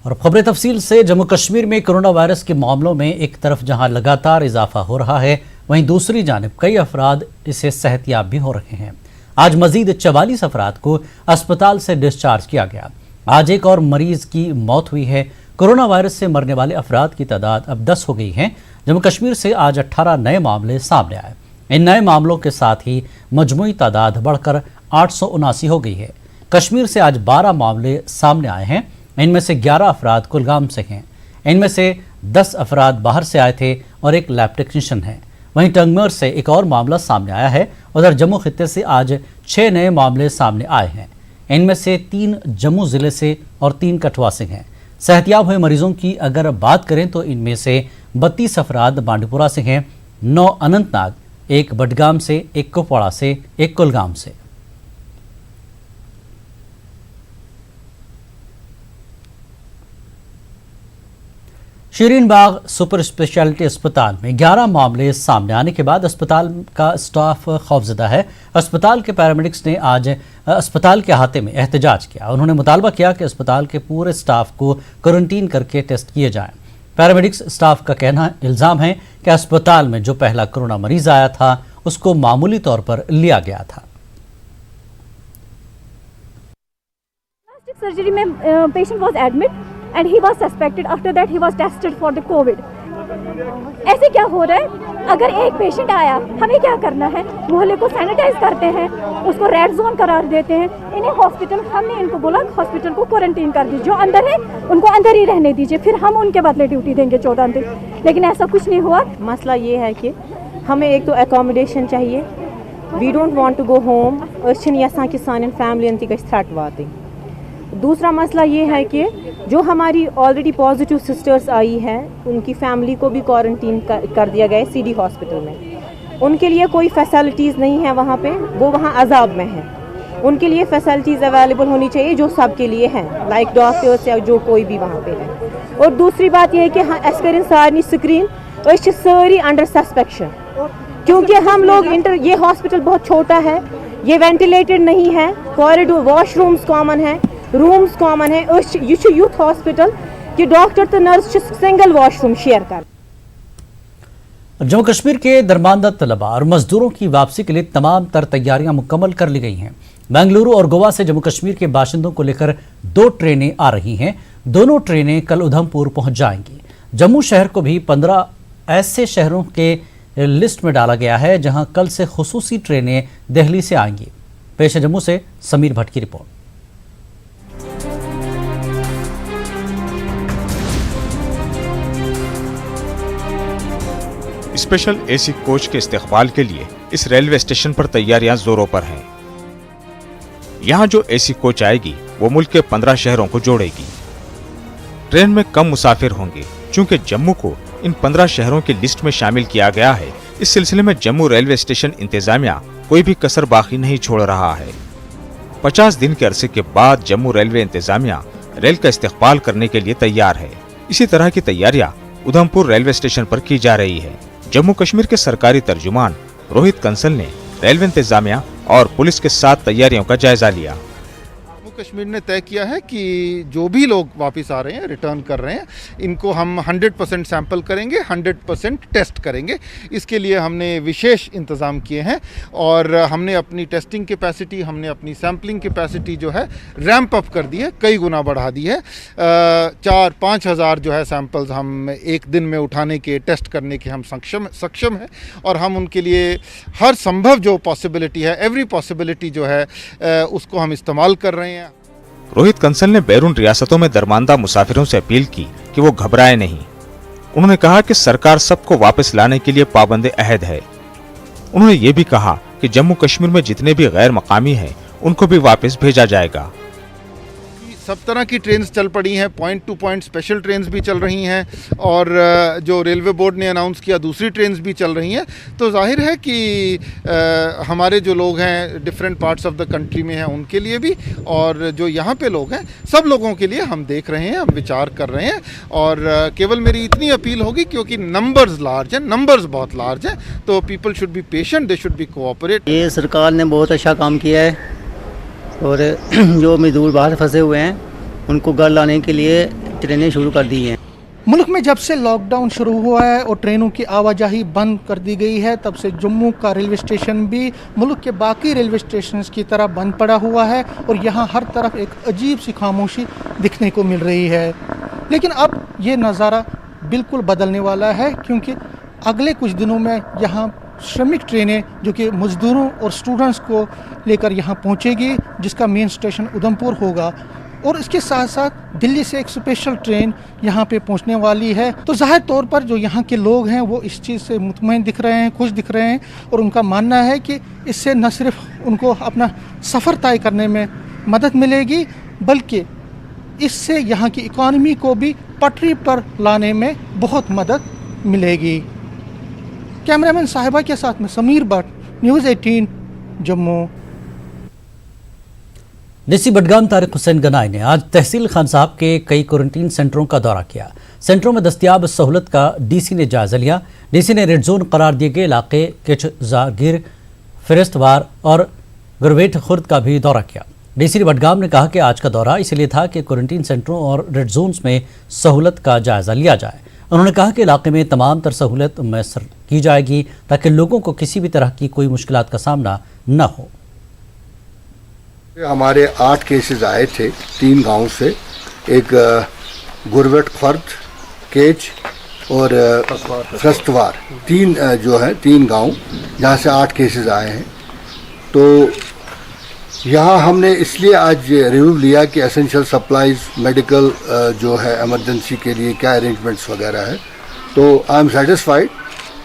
اور خبر تفصیل سے جموں کشمیر میں کرونا وائرس کے معاملوں میں ایک طرف جہاں لگاتار اضافہ ہو رہا ہے، وہیں دوسری جانب کئی افراد اسے صحت یاب بھی ہو رہے ہیں۔ آج مزید 44 افراد کو اسپتال سے ڈسچارج کیا گیا۔ آج ایک اور مریض کی موت ہوئی ہے۔ کرونا وائرس سے مرنے والے افراد کی تعداد اب 10 ہو گئی ہے۔ جموں کشمیر سے آج 18 نئے معاملے سامنے آئے۔ ان نئے معاملوں کے ساتھ ہی مجموعی تعداد بڑھ کر 879 ہو گئی ہے۔ کشمیر سے آج 12 معاملے سامنے آئے ہیں۔ ان میں سے 11 افراد کلگام سے ہیں۔ ان میں سے 10 افراد باہر سے آئے تھے اور ایک لیب ٹیکنیشین ہے۔ وہیں ٹنگمر سے ایک اور معاملہ سامنے آیا ہے۔ ادھر جموں خطے سے آج 6 نئے معاملے سامنے آئے ہیں۔ ان میں سے 3 جموں ضلع سے اور 3 کٹھوا سے ہیں۔ صحتیاب ہوئے مریضوں کی اگر بات کریں تو ان میں سے 32 افراد بانڈی پورہ سے ہیں، 9 اننت ناگ، 1 بڈگام سے، 1 کپواڑہ سے، 1 کلگام سے۔ شیرین باغ سپر اسپیشلٹی اسپتال میں 11 معاملے سامنے آنے کے بعد اسپتال کا اسٹاف خوفزدہ ہے۔ اسپتال کے پیرامیڈکس نے آج اسپتال کے احاطے میں احتجاج کیا۔ انہوں نے مطالبہ کیا کہ اسپتال کے پورے اسٹاف کو کوارنٹین کر کے ٹیسٹ کیے جائیں۔ پیرامیڈکس اسٹاف کا الزام ہے کہ اسپتال میں جو پہلا کرونا مریض آیا تھا اس کو معمولی طور پر لیا گیا تھا۔ سرجری میں patient was admit and he was suspected. After that he was tested for the COVID. ایسے کیا ہو رہا ہے؟ اگر ایک پیشنٹ آیا ہمیں کیا کرنا ہے؟ محلے کو سینیٹائز کرتے ہیں، اس کو ریڈ زون قرار دیتے ہیں۔ انہیں ہاسپٹل، ہم نے ان کو بولا ہاسپٹل کو کوارنٹین کر دیجیے، جو اندر ہے ان کو اندر ہی رہنے دیجیے، پھر ہم ان کے بدلے ڈیوٹی دیں گے 14 دن، لیکن ایسا کچھ نہیں ہوا۔ مسئلہ یہ ہے کہ ہمیں ایک تو اکاموڈیشن چاہیے، we don't want to go home, أسۍ چھِنہٕ یژھان کہ سانٮ۪ن فیملین تہِ گژھِ تھرٹ واتٕنۍ۔ دوسرا مسئلہ یہ ہے کہ جو ہماری آلریڈی پازیٹیو سسٹرز آئی ہے ان کی فیملی کو بھی کوارنٹین کر دیا گیا ہے سی ڈی ہاسپٹل میں۔ ان کے لیے کوئی فیسلٹیز نہیں ہے وہاں پہ، وہ وہاں عذاب میں ہیں۔ ان کے لیے فیسلٹیز اویلیبل ہونی چاہیے جو سب کے لیے ہیں، لائک ڈاکٹرس یا جو کوئی بھی وہاں پہ ہے۔ اور دوسری بات یہ ہے کہ اس کریں سارنی سکرین، أسۍ چھِ سٲری انڈر سسپیکشن، کیونکہ ہم لوگ یہ ہاسپٹل بہت چھوٹا ہے، یہ وینٹیلیٹڈ نہیں ہے، کوریڈور واش رومز کامن ہے، رومز کامن ہے۔ یہ یوتھ ہاسپٹل کہ ڈاکٹر تو nurse single wash room share کر۔ جموں کشمیر کے درماندہ طلباء اور مزدوروں کی واپسی کے لیے تمام تر تیاریاں مکمل کر لی گئی ہیں۔ بنگلورو اور گوا سے جموں کشمیر کے باشندوں کو لے کر 2 ٹرینیں آ رہی ہیں۔ دونوں ٹرینیں کل ادھم پور پہنچ جائیں گی۔ جموں شہر کو بھی 15 ایسے شہروں کے لسٹ میں ڈالا گیا ہے جہاں کل سے خصوصی ٹرینیں دہلی سے آئیں گی۔ پیش جموں سے سمیر بھٹ کی رپورٹ۔ اسپیشل اے سی کوچ کے استقبال کے لیے اس ریلوے اسٹیشن پر تیاریاں زوروں پر ہیں۔ یہاں جو اے سی کوچ آئے گی وہ ملک کے 15 شہروں کو جوڑے گی۔ ٹرین میں کم مسافر ہوں گے چونکہ جموں کو ان 15 شہروں کی لسٹ میں شامل کیا گیا ہے۔ اس سلسلے میں جموں ریلوے اسٹیشن انتظامیہ کوئی بھی کسر باقی نہیں چھوڑ رہا ہے۔ 50 دن کے عرصے کے بعد جموں ریلوے انتظامیہ ریل کا استقبال کرنے کے لیے تیار ہے۔ اسی طرح کی تیاریاں ادھم پور ریلوے اسٹیشن پر کی جا رہی ہے۔ جموں کشمیر کے سرکاری ترجمان روہت کنسل نے ریلوے انتظامیہ اور پولیس کے ساتھ تیاریوں کا جائزہ لیا۔ جموں کشمیر نے طے کیا ہے کہ جو بھی لوگ واپس آ رہے ہیں، ریٹرن کر رہے ہیں، ان کو ہم 100% سیمپل کریں گے، 100% ٹیسٹ کریں گے۔ اس کے لیے ہم نے وشیش انتظام کیے ہیں اور ہم نے اپنی ٹیسٹنگ کیپیسٹی، ہم نے اپنی سیمپلنگ کیپیسٹی جو ہے ریمپ اپ کر دی ہے، کئی گنا بڑھا دی ہے۔ 4-5 ہزار جو ہے سیمپلز ہم ایک دن میں اٹھانے کے، ٹیسٹ کرنے کے ہم سکشم ہیں اور ہم ان کے لیے ہر سمبھو جو پاسبلٹی ہے، ایوری پاسبلٹی جو ہے اس کو ہم استعمال کر رہے ہیں۔ روہت کنسل نے بیرون ریاستوں میں درماندہ مسافروں سے اپیل کی کہ وہ گھبرائے نہیں۔ انہوں نے کہا کہ سرکار سب کو واپس لانے کے لیے پابند عہد ہے۔ انہوں نے یہ بھی کہا کہ جموں کشمیر میں جتنے بھی غیر مقامی ہیں ان کو بھی واپس بھیجا جائے گا۔ سب طرح کی ٹرینز چل پڑی ہیں، point to point special trains بھی چل رہی ہیں اور جو ریلوے بورڈ نے اناؤنس کیا دوسری ٹرینز بھی چل رہی ہیں۔ تو ظاہر ہے کہ ہمارے جو لوگ ہیں different parts of the country میں ہیں ان کے لیے بھی، اور جو یہاں پہ لوگ ہیں سب لوگوں کے لیے ہم دیکھ رہے ہیں، ہم وچار کر رہے ہیں۔ اور کیول میری اتنی اپیل ہوگی کیونکہ نمبرز لارج ہیں، نمبرز بہت لارج ہیں، تو people should be patient, they should be cooperate. یہ سرکار نے بہت اچھا کام کیا ہے اور جو مزدور باہر پھنسے ہوئے ہیں ان کو گھر لانے کے لیے ट्रेनें शुरू कर दी हैं। मुल्क में जब से लॉकडाउन शुरू हुआ है और ट्रेनों की आवाजाही बंद कर दी गई है, तब से जम्मू का रेलवे स्टेशन भी मुल्क के बाकी रेलवे स्टेशन की तरह बंद पड़ा हुआ है और यहाँ हर तरफ एक अजीब सी खामोशी दिखने को मिल रही है। लेकिन अब ये नज़ारा बिल्कुल बदलने वाला है, क्योंकि अगले कुछ दिनों में यहाँ श्रमिक ट्रेनें जो कि मज़दूरों और स्टूडेंट्स को लेकर यहाँ पहुँचेगी, जिसका मेन स्टेशन उधमपुर होगा, और इसके साथ साथ दिल्ली से एक स्पेशल ट्रेन यहाँ पे पहुँचने वाली है। तो ज़ाहिर तौर पर जो यहाँ के लोग हैं वो इस चीज़ से मुतमईन दिख रहे हैं, खुश दिख रहे हैं, और उनका मानना है कि इससे न सिर्फ उनको अपना सफ़र तय करने में मदद मिलेगी, बल्कि इससे यहाँ की इकॉनमी को भी पटरी पर लाने में बहुत मदद मिलेगी। कैमरामैन साहिबा के साथ में समीर भट्ट, न्यूज़ 18 जम्मू। डीसी बडगाम तारिक हुसैन गनाई ने आज तहसील खान साहब के कई क्वारंटीन सेंटरों का दौरा किया। सेंटरों में दस्तियाब सहूलत का डीसी ने जायजा लिया। डीसी ने रेड जोन करार दिए गए इलाके किच जागिर, फिरस्तवार और गुरवेट खुर्द का भी दौरा किया। डीसी बडगाम ने कहा कि आज का दौरा इसलिए था कि क्वारंटीन सेंटरों और रेड जोन्स में सहूलत का जायजा लिया जाए। उन्होंने कहा कि इलाके में तमाम तर सहूलत मैसर की जाएगी ताकि लोगों को किसी भी तरह की कोई मुश्किलात का सामना न हो। हमारे 8 केसेस आए थे 3 गांव से, एक गुरवेट खुर्द, केच और फरस्तवार, 3 गांव जहां से 8 केसेस आए हैं। तो यहाँ हमने इसलिए आज रिव्यू लिया कि एसेंशियल सप्लाईज, मेडिकल जो है एमरजेंसी के लिए क्या अरेंजमेंट्स वगैरह है। तो आई एम सेटिस्फाइड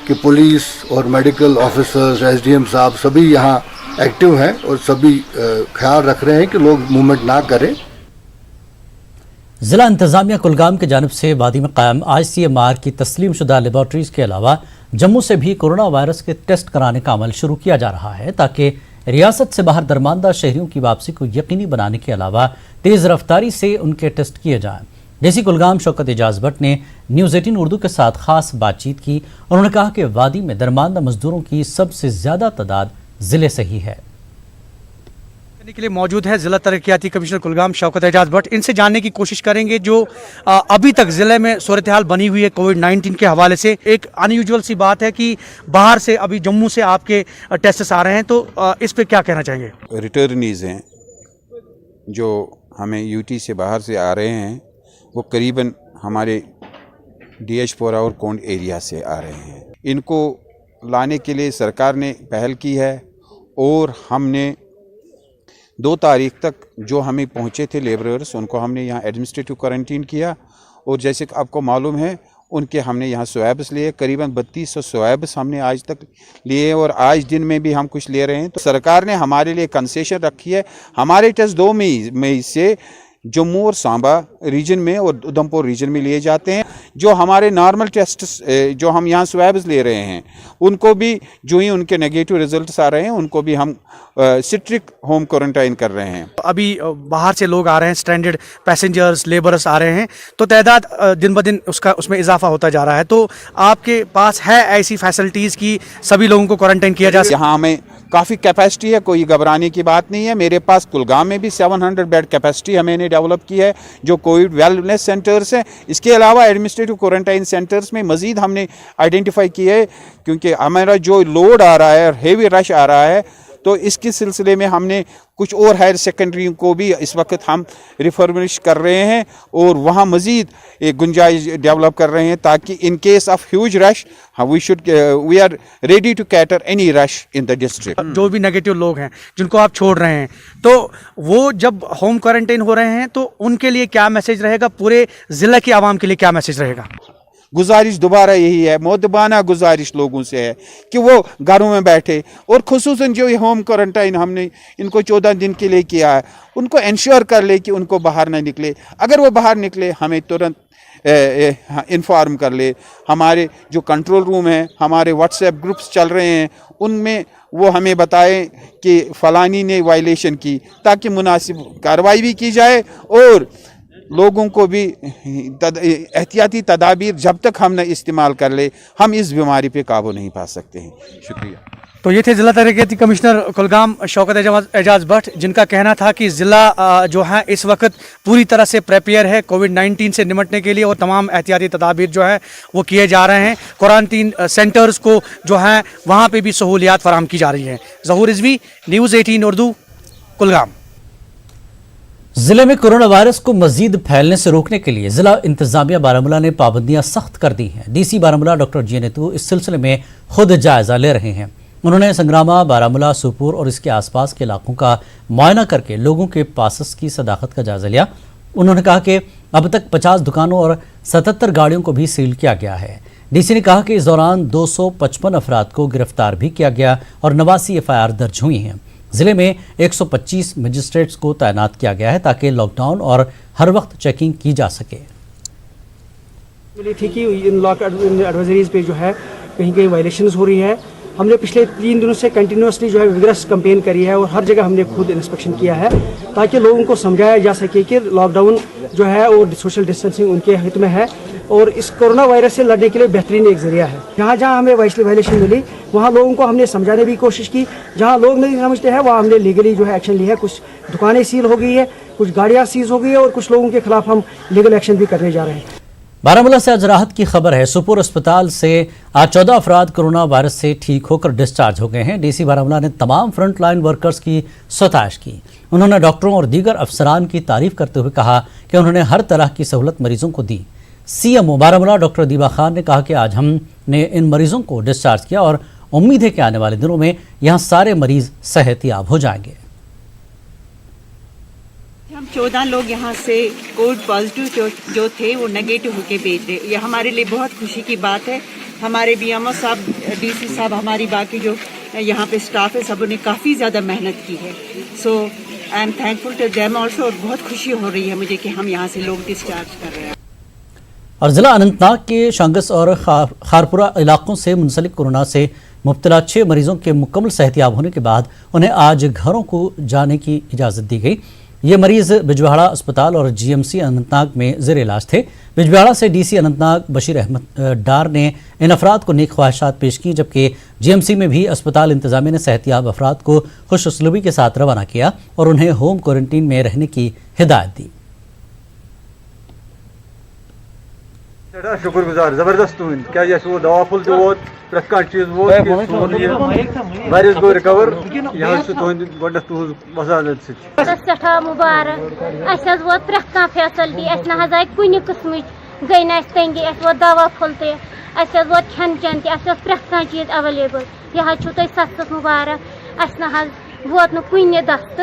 कि पुलिस और मेडिकल ऑफिसर्स, एसडीएम साहब सभी यहाँ एक्टिव हैं और सभी ख्याल रख रहे हैं कि लोग मूवमेंट ना करें। जिला इंतजामिया कुलगाम की जानिब से वादी में कायम ICMR की तस्लीम शुदा लेबॉर्ट्रीज के अलावा जम्मू से भी कोरोना वायरस के टेस्ट कराने का अमल शुरू किया जा रहा है, ताकि रियासत से बाहर दरमानदा शहरियों की वापसी को यकीनी बनाने के अलावा तेज़ रफ्तारी से उनके टेस्ट किए जाएं। डीसी कुलगाम शौकत एजाज भट्ट ने न्यूज़ 18 उर्दू के साथ खास बातचीत की। उन्होंने कहा कि वादी में दरमानदा मजदूरों की सबसे ज़्यादा तादाद जिले से ही है। के लिए मौजूद है जिला तरक्याती कमिश्नर कुलगाम शौकत एजाज भट्ट। इनसे जानने की कोशिश करेंगे जो अभी तक जिले में सूरत हाल बनी हुई है कोविड-19 के हवाले से। एक अनयूजुअल सी बात है कि बाहर से अभी जम्मू से आपके टेस्ट्स आ रहे हैं, तो इस पे क्या कहना चाहेंगे? रिटर्नीज़ हैं जो हमें यूटी से बाहर से आ रहे हैं, वो करीबन हमारे DH-पोरा और कोंड एरिया से आ रहे हैं। इनको लाने के लिए सरकार ने पहल की है और हमने 2 तारीख तक जो हमें पहुँचे थे लेबरर्स, उनको हमने यहाँ एडमिनिस्ट्रेटिव क्वारंटीन किया। और जैसे कि आपको मालूम है, उनके हमने यहाँ स्वैब्स लिए, करीबन 3200 स्वैब्स हमने आज तक लिए और आज दिन में भी हम कुछ ले रहे हैं। तो सरकार ने हमारे लिए कंसेशन रखी है। हमारे टेस्ट 2 मई से जम्मू और सांबा रीजन में और उधमपुर रीजन में लिए जाते हैं। जो हमारे नॉर्मल टेस्ट जो हम यहाँ स्वैब्स ले रहे हैं, उनको भी जो ही उनके नेगेटिव रिजल्ट्स आ रहे हैं, उनको भी हम स्ट्रिक्ट होम क्वारंटाइन कर रहे हैं। अभी बाहर से लोग आ रहे हैं, स्ट्रैंडेड पैसेंजर्स, लेबरर्स आ रहे हैं, तो तादाद दिन ब दिन उसमें इजाफा होता जा रहा है। तो आपके पास है ऐसी फैसिलिटीज़ की सभी लोगों को क्वारंटाइन किया जा सके? यहाँ हमें काफ़ी कैपेसिटी है, कोई घबराने की बात नहीं है। मेरे पास कुलगाम में भी 700 बेड कैपेसिटी हमने डेवलप की है जो कोविड वेलनेस सेंटर्स हैं। इसके अलावा एडमिनिस्ट्रेटिव क्वारंटाइन सेंटर्स में मज़ीद हमने आइडेंटिफाई किए है, क्योंकि हमारा जो लोड आ रहा है, हेवी रश आ रहा है, तो इसके सिलसिले में हमने कुछ और हायर सेकेंडरी को भी इस वक्त हम रिफर्बिश कर रहे हैं और वहाँ मज़ीद एक गुंजाइश डेवलप कर रहे हैं, ताकि in case of huge rush we are ready to cater any rush in the district. जो भी नेगेटिव लोग हैं जिनको आप छोड़ रहे हैं, तो वो जब होम क्वारंटाइन हो रहे हैं, तो उनके लिए क्या मैसेज रहेगा? पूरे ज़िले की आवाम के लिए क्या मैसेज रहेगा? गुजारिश दोबारा यही है, मोदबाना गुजारिश लोगों से है कि वो घरों में बैठे, और खुसूसन जो ये होम क्वारंटाइन हमने इनको 14 दिन के लिए किया है, उनको इंश्योर कर ले कि उनको बाहर ना निकले। अगर वो बाहर निकले, हमें तुरंत इन्फॉर्म कर ले। हमारे जो कंट्रोल रूम है, हमारे व्हाट्सएप ग्रुप्स चल रहे हैं, उनमें वो हमें बताएं कि फ़लानी ने वायलेशन की, ताकि मुनासिब कार्रवाई भी की जाए और लोगों को भी एहतियाती तदाबीर जब तक हम न इस्तेमाल कर ले, हम इस बीमारी पे काबू नहीं पा सकते हैं। शुक्रिया। तो ये थे जिला तरक्याती कमिश्नर कुलगाम शौकत एजाज भट्ट, जिनका कहना था कि ज़िला जो है इस वक्त पूरी तरह से प्रिपेयर है कोविड-19 से निपटने के लिए और तमाम एहतियाती तदाबीर जो है वो किए जा रहे हैं। क्वारंटीन सेंटर्स को जो है वहाँ पे भी सहूलियात फराहम की जा रही हैं। ज़हूर रिजवी, न्यूज़ 18 उर्दू, कुलगाम। जिले में कोरोना वायरस को मजीद फैलने से रोकने के लिए जिला इंतजामिया बारामूला ने पाबंदियां सख्त कर दी हैं। डीसी बारामूला डॉक्टर जी नेतू इस सिलसिले में खुद जायजा ले रहे हैं। उन्होंने संग्रामा, बारामूला, सुपुर और इसके आसपास के इलाकों का मुआयना करके लोगों के पासस की सदाकत का जायजा लिया। उन्होंने कहा कि अब तक 50 दुकानों और 77 गाड़ियों को भी सील किया गया है। डीसी ने कहा कि इस दौरान 255 अफराद को गिरफ्तार भी किया गया और 89 FIR दर्ज हुई हैं। जिले में 125 मजिस्ट्रेट्स को तैनात किया गया है ताकि लॉकडाउन और हर वक्त चेकिंग की जा सके। मिली थी कि इन एडवाइजरीज पे जो है कहीं कहीं वायलेशंस हो रही है। हमने पिछले 3 दिनों से कंटिन्यूसली जो है विग्रस कैंपेन करी है और हर जगह हमने खुद इंस्पेक्शन किया है ताकि लोगों को समझाया जा सके कि लॉकडाउन जो है और सोशल डिस्टेंसिंग उनके हित में है और इस कोरोना वायरस से लड़ने के लिए बेहतरीन एक जरिया है। जहाँ जहाँ हमें वायलेशन मिली वहाँ लोगों को हमने समझाने की कोशिश की। जहाँ लोग नहीं समझते हैं वहाँ हमने लीगली जो है एक्शन लिया है। कुछ दुकानें सील हो गई है, कुछ गाड़ियाँ सीज हो गई है और कुछ लोगों के खिलाफ हम लीगल एक्शन भी करने जा रहे हैं। बारामूला से आज राहत की खबर है। सुपुर अस्पताल से आज 14 अफराद कोरोना वायरस से ठीक होकर डिस्चार्ज हो गए हैं। डीसी बारामूला ने तमाम फ्रंट लाइन वर्कर्स की सताइश की। उन्होंने डॉक्टरों और दीगर अफसरान की तारीफ करते हुए कहा कि उन्होंने हर तरह की सहूलत मरीजों को दी। CMO बारामूला डॉक्टर दीबा खान ने कहा कि आज हमने इन मरीजों को डिस्चार्ज किया और उम्मीद है कि आने वाले दिनों में यहाँ सारे मरीज सेहतयाब हो जाएंगे। हम 14 लोग यहाँ से कोविड पॉजिटिव जो थे वो नेगेटिव होके भेज रहे। ये हमारे लिए बहुत खुशी की बात है। हमारे BMO साहब, DC साहब, हमारी बाकी जो यहाँ पे स्टाफ है सबों ने काफ़ी ज़्यादा मेहनत की है। So I am thankful to them also और बहुत खुशी हो रही है मुझे कि हम यहाँ से लोग डिस्चार्ज कर रहे हैं। और जिला अनंतनाग के शांगस और खारपुरा इलाकों से मुंसलिक कोरोना से मुब्तला 6 मरीजों के मुकम्मल सेहतयाब होने के बाद उन्हें आज घरों को जाने की इजाज़त दी गई। ये मरीज बिजवाड़ा अस्पताल और GMC अनंतनाग में ज़ेर इलाज थे। बिजवाड़ा से DC अनंतनाग बशीर अहमद डार ने इन अफराद को नेक ख्वाहिशात पेश की, जबकि GMC में भी अस्पताल इंतजामिया ने सेहतयाब अफराद को खुश उसलूबी के साथ रवाना किया और उन्हें होम क्वारंटीन में रहने की हिदायत दी। शुक्रगुजार जबरदस्त तुम क्या वो दवा फुल जो वो प्रत कह चीज वो मरीज गो रिकवर यहाँ से वजालत सठा मुबारक वो प्रत कह फैसलिटी आय कुन किस्म गई ना तंगी वो दवा फुल वो खान चैन प्रत कह चीज अवेलेबल यह सख्त मुबारक वोत नुन दस्त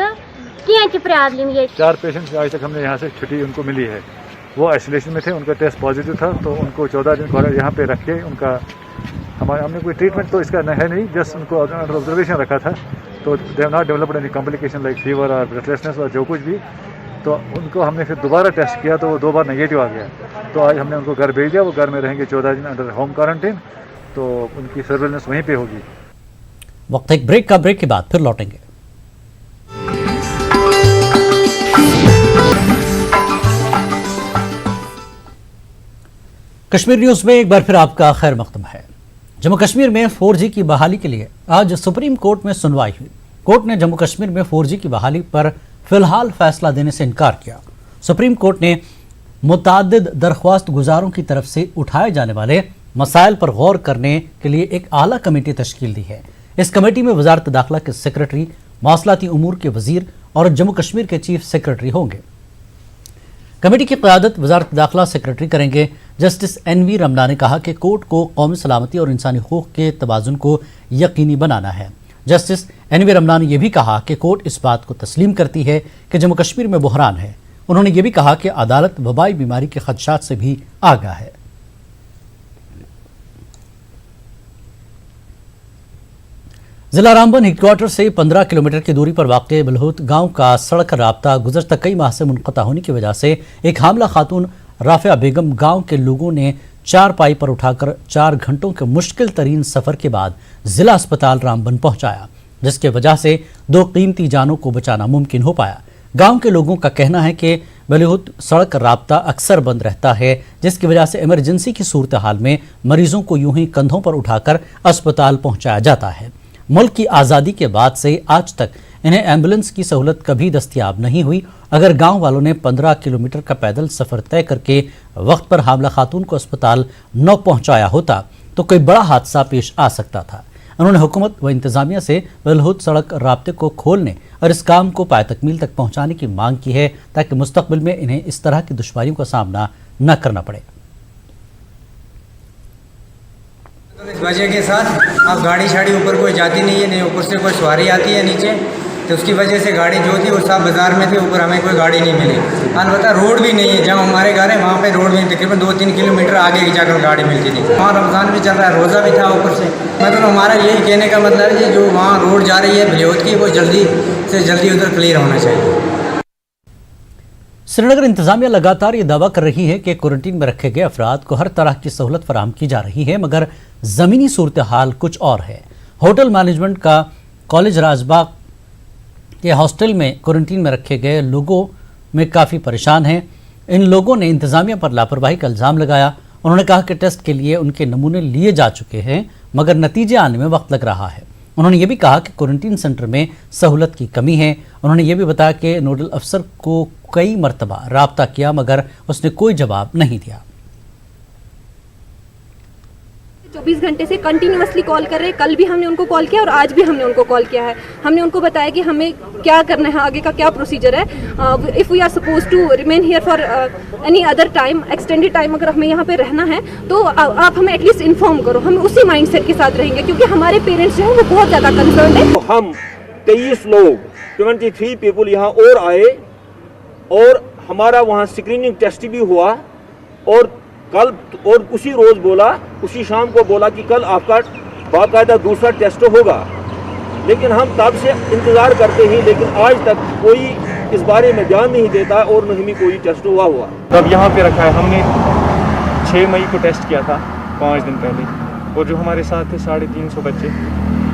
कह प्रॉब्लम ये 4 पेशेंट आज तक हमने यहाँ से छुट्टी उनको मिली है। वो आइसोलेशन में थे, उनका टेस्ट पॉजिटिव था तो उनको 14 दिन यहाँ पे रखे उनका हमने कोई ट्रीटमेंट तो इसका है नहीं, जस्ट उनको अंडर ऑब्जर्वेशन रखा था। तो they have not developed any complication like fever और ब्रेथलेसनेस और जो कुछ भी। तो उनको हमने फिर दोबारा टेस्ट किया तो वो 2 बार नेगेटिव आ गया। तो आज हमने उनको घर भेज दिया, वो घर में रहेंगे 14 दिन अंडर होम क्वारंटीन, तो उनकी सर्वेलेंस वहीं पर होगी। वक्त एक ब्रेक का, ब्रेक के बाद फिर लौटेंगे। कश्मीर न्यूज़ में एक बार फिर आपका खैर मकदम है। जम्मू कश्मीर में 4G की बहाली के लिए आज सुप्रीम कोर्ट में सुनवाई हुई। कोर्ट ने जम्मू कश्मीर में 4G की बहाली पर फिलहाल फैसला देने से इनकार किया। सुप्रीम कोर्ट ने मुताद्दिद दरख्वास्त गुजारों की तरफ से उठाए जाने वाले मसाइल पर गौर करने के लिए एक आला कमेटी तश्कील दी है। इस कमेटी में वजारत दाखिला के सेक्रेटरी, मौसलाती उमूर के वजीर और जम्मू कश्मीर के चीफ सेक्रेटरी होंगे। कमेटी की क़यादत वजारत दाखिला सेक्रेटरी करेंगे। जस्टिस NV रमना ने कहा कि कोर्ट को कौमी सलामती और इंसानी हुकूक के तवाज़ुन को यकीनी बनाना है। जस्टिस NV रमना ने यह भी कहा कि कोर्ट इस बात को तस्लीम करती है कि जम्मू कश्मीर में बहरान है। उन्होंने ये भी कहा कि अदालत वबाई बीमारी के खदशात से भी आगाह है। जिला रामबन हेडक्वार्टर से 15 किलोमीटर की दूरी पर वाक़ बलहूत गांव का सड़क राब्ता गुज़श्ता कई माह से मुनक़ता होने की वजह से एक हामला खातून राफिया बेगम गांव के लोगों ने 4 पाई पर उठाकर 4 घंटों के मुश्किल तरीन सफ़र के बाद ज़िला अस्पताल रामबन पहुंचाया, जिसके वजह से 2 कीमती जानों को बचाना मुमकिन हो पाया। गांव के लोगों का कहना है कि बलहूत सड़क राब्ता अक्सर बंद रहता है, जिसकी वजह से इमरजेंसी की सूरत हाल में मरीजों को यूं ही कंधों पर उठाकर अस्पताल पहुंचाया जाता है। मुल्क की आज़ादी के बाद से आज तक इन्हें एम्बुलेंस की सहूलत कभी दस्तयाब नहीं हुई। अगर गांव वालों ने 15 किलोमीटर का पैदल सफ़र तय करके वक्त पर हामला खातून को अस्पताल न पहुंचाया होता तो कोई बड़ा हादसा पेश आ सकता था। उन्होंने हुकूमत व इंतजामिया से बलहुद सड़क राब्ते को खोलने और इस काम को पाए तकमील तक पहुंचाने की मांग की है ताकि मुस्तकबिल में इन्हें इस तरह की दुश्वारियों का सामना न करना पड़े। इस वजह के साथ अब गाड़ी शाड़ी ऊपर कोई जाती नहीं है, नहीं ऊपर से कोई सवारी आती है नीचे, तो उसकी वजह से गाड़ी जो थी वो सब बाज़ार में थी, ऊपर हमें कोई गाड़ी नहीं मिली। अलबत्ता रोड भी नहीं है, जहाँ हमारे घर है वहाँ पे रोड भी तकरीबन 2-3 किलोमीटर आगे जाकर गाड़ी मिलती थी। वहाँ रमज़ान भी चल रहा है, रोज़ा भी था ऊपर से। मतलब हमारा यही कहने का मतलब है जो वहाँ रोड जा रही है बलियोत की, वो जल्दी से जल्दी उधर क्लियर होना चाहिए। श्रीनगर इंतजामिया लगातार ये दावा कर रही है कि क्वारंटीन में रखे गए अफराद को हर तरह की सहूलत फराहम की जा रही है, मगर ज़मीनी सूरत हाल कुछ और है। होटल मैनेजमेंट का कॉलेज राजबाग के हॉस्टल में क्वारंटीन में रखे गए लोगों में काफ़ी परेशान हैं। इन लोगों ने इंतजामिया पर लापरवाही का इल्ज़ाम लगाया। उन्होंने कहा कि टेस्ट के लिए उनके नमूने लिए जा चुके हैं मगर नतीजे आने में वक्त लग रहा है। उन्होंने ये भी कहा कि क्वारंटीन सेंटर में सहूलत की कमी है। उन्होंने ये भी बताया कि नोडल अफसर को कई मरतबा राब्ता किया मगर उसने कोई जवाब नहीं दिया। 24 घंटे से कंटिन्यूअसली कॉल कर रहे हैं। कल भी हमने उनको कॉल किया और आज भी हमने उनको कॉल किया है। हमने उनको बताया कि हमें क्या करना है, आगे का क्या प्रोसीजर है। If we are suppose to remain here for any other time, extended time, अगर हमें यहाँ पे रहना है तो आप हमें एटलीस्ट इन्फॉर्म करो। हम उसी माइंडसेट के साथ रहेंगे क्योंकि हमारे पेरेंट्स जो हैं वो बहुत ज़्यादा कंसर्न है। हम 23 लोग 23 पीपल यहाँ और आए और हमारा वहाँ स्क्रीनिंग टेस्ट भी हुआ और कल और उसी रोज बोला, उसी शाम को बोला कि कल आपका बाकायदा दूसरा टेस्ट होगा। लेकिन हम तब से इंतज़ार करते ही, लेकिन आज तक कोई इस बारे में ध्यान नहीं देता और न ही कोई टेस्ट हुआ। अब यहाँ पे रखा है, हमने 6 मई को टेस्ट किया था 5 दिन पहले, और जो हमारे साथ थे 350 बच्चे,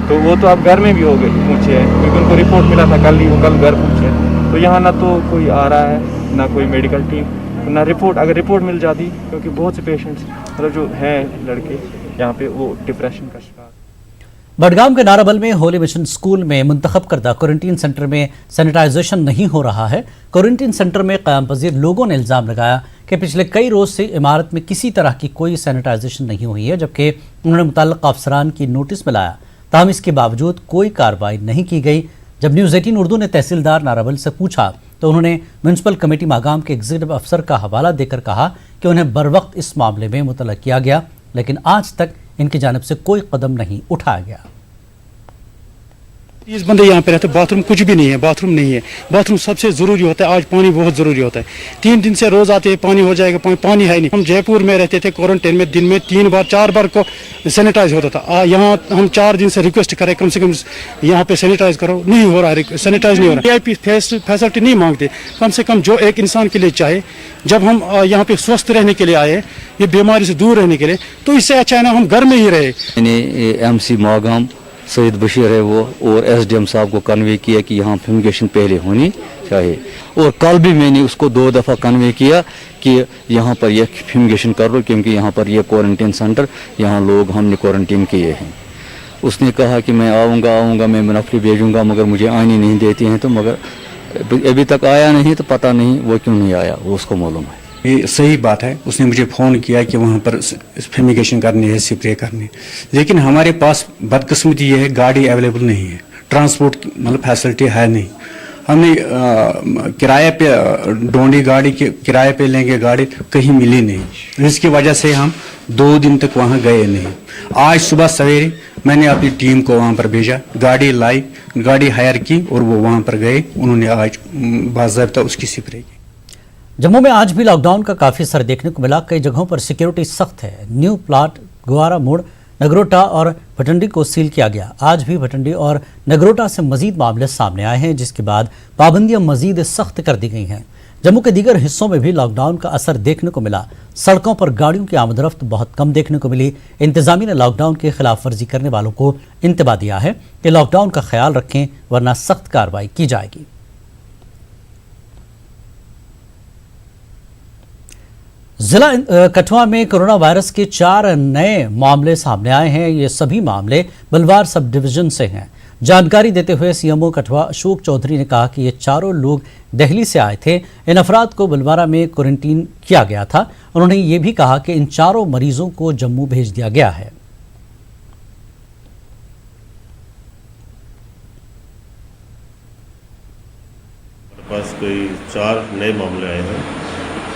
तो वो तो अब घर में भी हो गए पहुँचे हैं क्योंकि उनको रिपोर्ट मिला था कल ही, वो कल घर पहुँचे। तो यहाँ ना तो कोई आ रहा है ना कोई मेडिकल टीम, ना रिपोर्ट। अगर रिपोर्ट मिल जाती, क्योंकि बहुत से पेशेंट्स मतलब जो हैं लड़के यहाँ पे वो डिप्रेशन का शिकार। बडगाम के नाराबल में होली मिशन स्कूल में मुंतखब करदा क्वारंटीन सेंटर में सैनिटाइजेशन नहीं हो रहा है। क्वारंटीन सेंटर में क़याम पजीर लोगों ने इल्ज़ाम लगाया कि पिछले कई रोज़ से इमारत में किसी तरह की कोई सैनिटाइजेशन नहीं हुई है, जबकि उन्होंने मुतल्लिक़ अफसरान की नोटिस मिलाया, ताहम इसके बावजूद कोई कार्रवाई नहीं की गई। जब न्यूज़ 18 उर्दू ने तहसीलदार नाराबल से पूछा तो उन्होंने म्यूनसिपल कमेटी मागाम के एग्जीक्यूटिव अफसर का हवाला देकर कहा कि उन्हें बरवक्त इस मामले में मुतल्ला किया गया, लेकिन आज तक इनकी जानिब से कोई कदम नहीं उठाया गया। 30 बंदे यहाँ पे रहते, बाथरूम कुछ भी नहीं है, बाथरूम नहीं है। बाथरूम सबसे ज़रूरी होता है, आज पानी बहुत ज़रूरी होता है। 3 दिन से रोज़ आते हैं, पानी हो जाएगा, पानी है नहीं। हम जयपुर में रहते थे क्वारंटाइन में, दिन में 3 बार 4 बार को सैनिटाइज होता था। यहाँ हम 4 दिन से रिक्वेस्ट करें कम से कम यहाँ पे सैनिटाइज करो, नहीं हो रहा है, सैनिटाइज नहीं हो रहा है। VIP फैसिलिटी नहीं मांगते, कम से कम जो एक इंसान के लिए चाहे। जब हम यहाँ पे स्वस्थ रहने के लिए आए, ये बीमारी से दूर रहने के लिए, तो इससे अच्छा है ना हम घर में ही रहे। MC मागाम सैयद बशीर है वो और SDM साहब को कन्वे किया कि यहाँ फ्यूमिगेशन पहले होनी चाहिए, और कल भी मैंने उसको 2 दफ़ा कन्वे किया कि यहाँ पर यह फ्यूमिगेशन कर लो क्योंकि यहाँ पर यह क्वारंटीन सेंटर, यहाँ लोग हमने क्वारंटीन किए हैं। उसने कहा कि मैं आऊँगा मैं मुनाफी भेजूँगा, मगर मुझे आने नहीं देते हैं, तो मगर अभी तक आया नहीं, तो पता नहीं वो क्यों नहीं आया, वो उसको मालूम है। ये सही बात है, उसने मुझे फ़ोन किया कि वहाँ पर फ्यूमिगेशन करनी है, स्प्रे करनी है, लेकिन हमारे पास बदकिस्मती ये है गाड़ी अवेलेबल नहीं है, ट्रांसपोर्ट मतलब फैसिलिटी है नहीं। हमने किराए पे डोंडी गाड़ी के किराए पे लेंगे गाड़ी, कहीं मिली नहीं, जिसकी वजह से हम 2 दिन तक वहाँ गए नहीं। आज सुबह सवेरे मैंने अपनी टीम को वहाँ पर भेजा, गाड़ी लाई, गाड़ी हायर की और वो वहाँ पर गए, उन्होंने आज बाज़ाब्ता उसकी स्प्रे की। जम्मू में आज भी लॉकडाउन का काफ़ी असर देखने को मिला। कई जगहों पर सिक्योरिटी सख्त है। न्यू प्लाट, गुआरा मोड़, नगरोटा और भटंडी को सील किया गया। आज भी भटंडी और नगरोटा से मजीद मामले सामने आए हैं, जिसके बाद पाबंदियां मजीद सख्त कर दी गई हैं। जम्मू के दीगर हिस्सों में भी लॉकडाउन का असर देखने को मिला। सड़कों पर गाड़ियों की आमदरफ्त बहुत कम देखने को मिली। इंतजामिया ने लॉकडाउन की खिलाफ वर्जी करने वालों को इंतबाह दिया है कि लॉकडाउन का ख्याल रखें वरना सख्त कार्रवाई की जाएगी। जिला कठुआ में कोरोना वायरस के 4 नए मामले सामने आए हैं। ये सभी मामले बलवार सब डिवीजन से हैं। जानकारी देते हुए सीएमओ कठुआ अशोक चौधरी ने कहा कि ये चारों लोग दिल्ली से आए थे। इन अफराद को बलवारा में क्वारंटीन किया गया था। उन्होंने ये भी कहा कि इन चारों मरीजों को जम्मू भेज दिया गया है। पास कोई 4 नए मामले आए हैं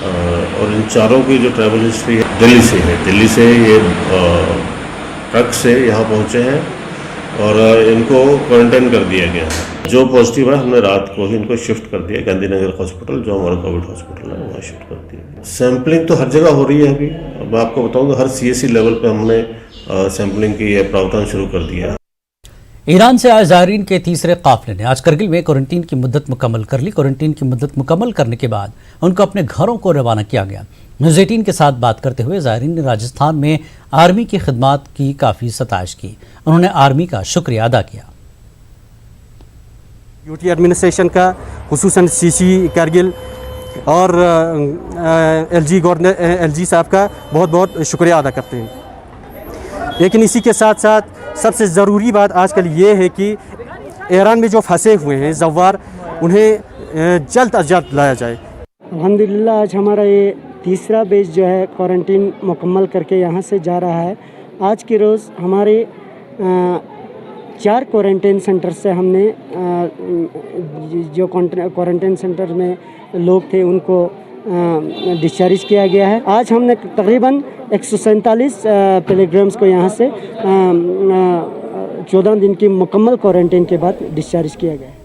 और इन चारों की जो ट्रैवल हिस्ट्री है दिल्ली से है। दिल्ली से ये ट्रक से यहाँ पहुँचे हैं और इनको क्वारंटाइन कर दिया गया है। जो पॉजिटिव है हमने रात को ही इनको शिफ्ट कर दिया गांधीनगर हॉस्पिटल, जो हमारा कोविड हॉस्पिटल है वहाँ शिफ्ट कर दिया। सैम्पलिंग तो हर जगह हो रही है। अभी अब आपको बताऊँ हर CSC लेवल पर हमने सैम्पलिंग की प्रावधान शुरू कर दिया है। ईरान से आए ज़ायरीन के तीसरे काफिले ने आज करगिल में क्वारंटीन की मुद्दत मुकम्मल कर ली। क्वारंटीन की मुद्दत मुकम्मल करने के बाद उनको अपने घरों को रवाना किया गया। न्यूज़ 18 के साथ बात करते हुए ज़ायरीन ने राजस्थान में आर्मी की खिदमत की काफ़ी सताइश की। उन्होंने आर्मी का शुक्रिया अदा किया। यूटी एडमिनिस्ट्रेशन का, खुसूसन CC करगिल और LG साहब का बहुत बहुत शुक्रिया अदा करते हैं। लेकिन इसी के साथ साथ सबसे ज़रूरी बात आजकल ये है कि ईरान में जो फंसे हुए हैं ज़व्वार, उन्हें जल्द अज जल्द लाया जाए। अल्हम्दुलिल्लाह आज हमारा ये तीसरा बैच जो है क्वारंटीन मुकम्मल करके यहाँ से जा रहा है। आज के रोज़ हमारे 4 क्वारंटीन सेंटर से हमने जो क्वारंटीन सेंटर में लोग थे उनको डिस्चार्ज किया गया है। आज हमने तकरीबन 147 पिलग्रिम्स को यहाँ से 14 दिन की मुकम्मल क्वारंटीन के बाद डिस्चार्ज किया गया है।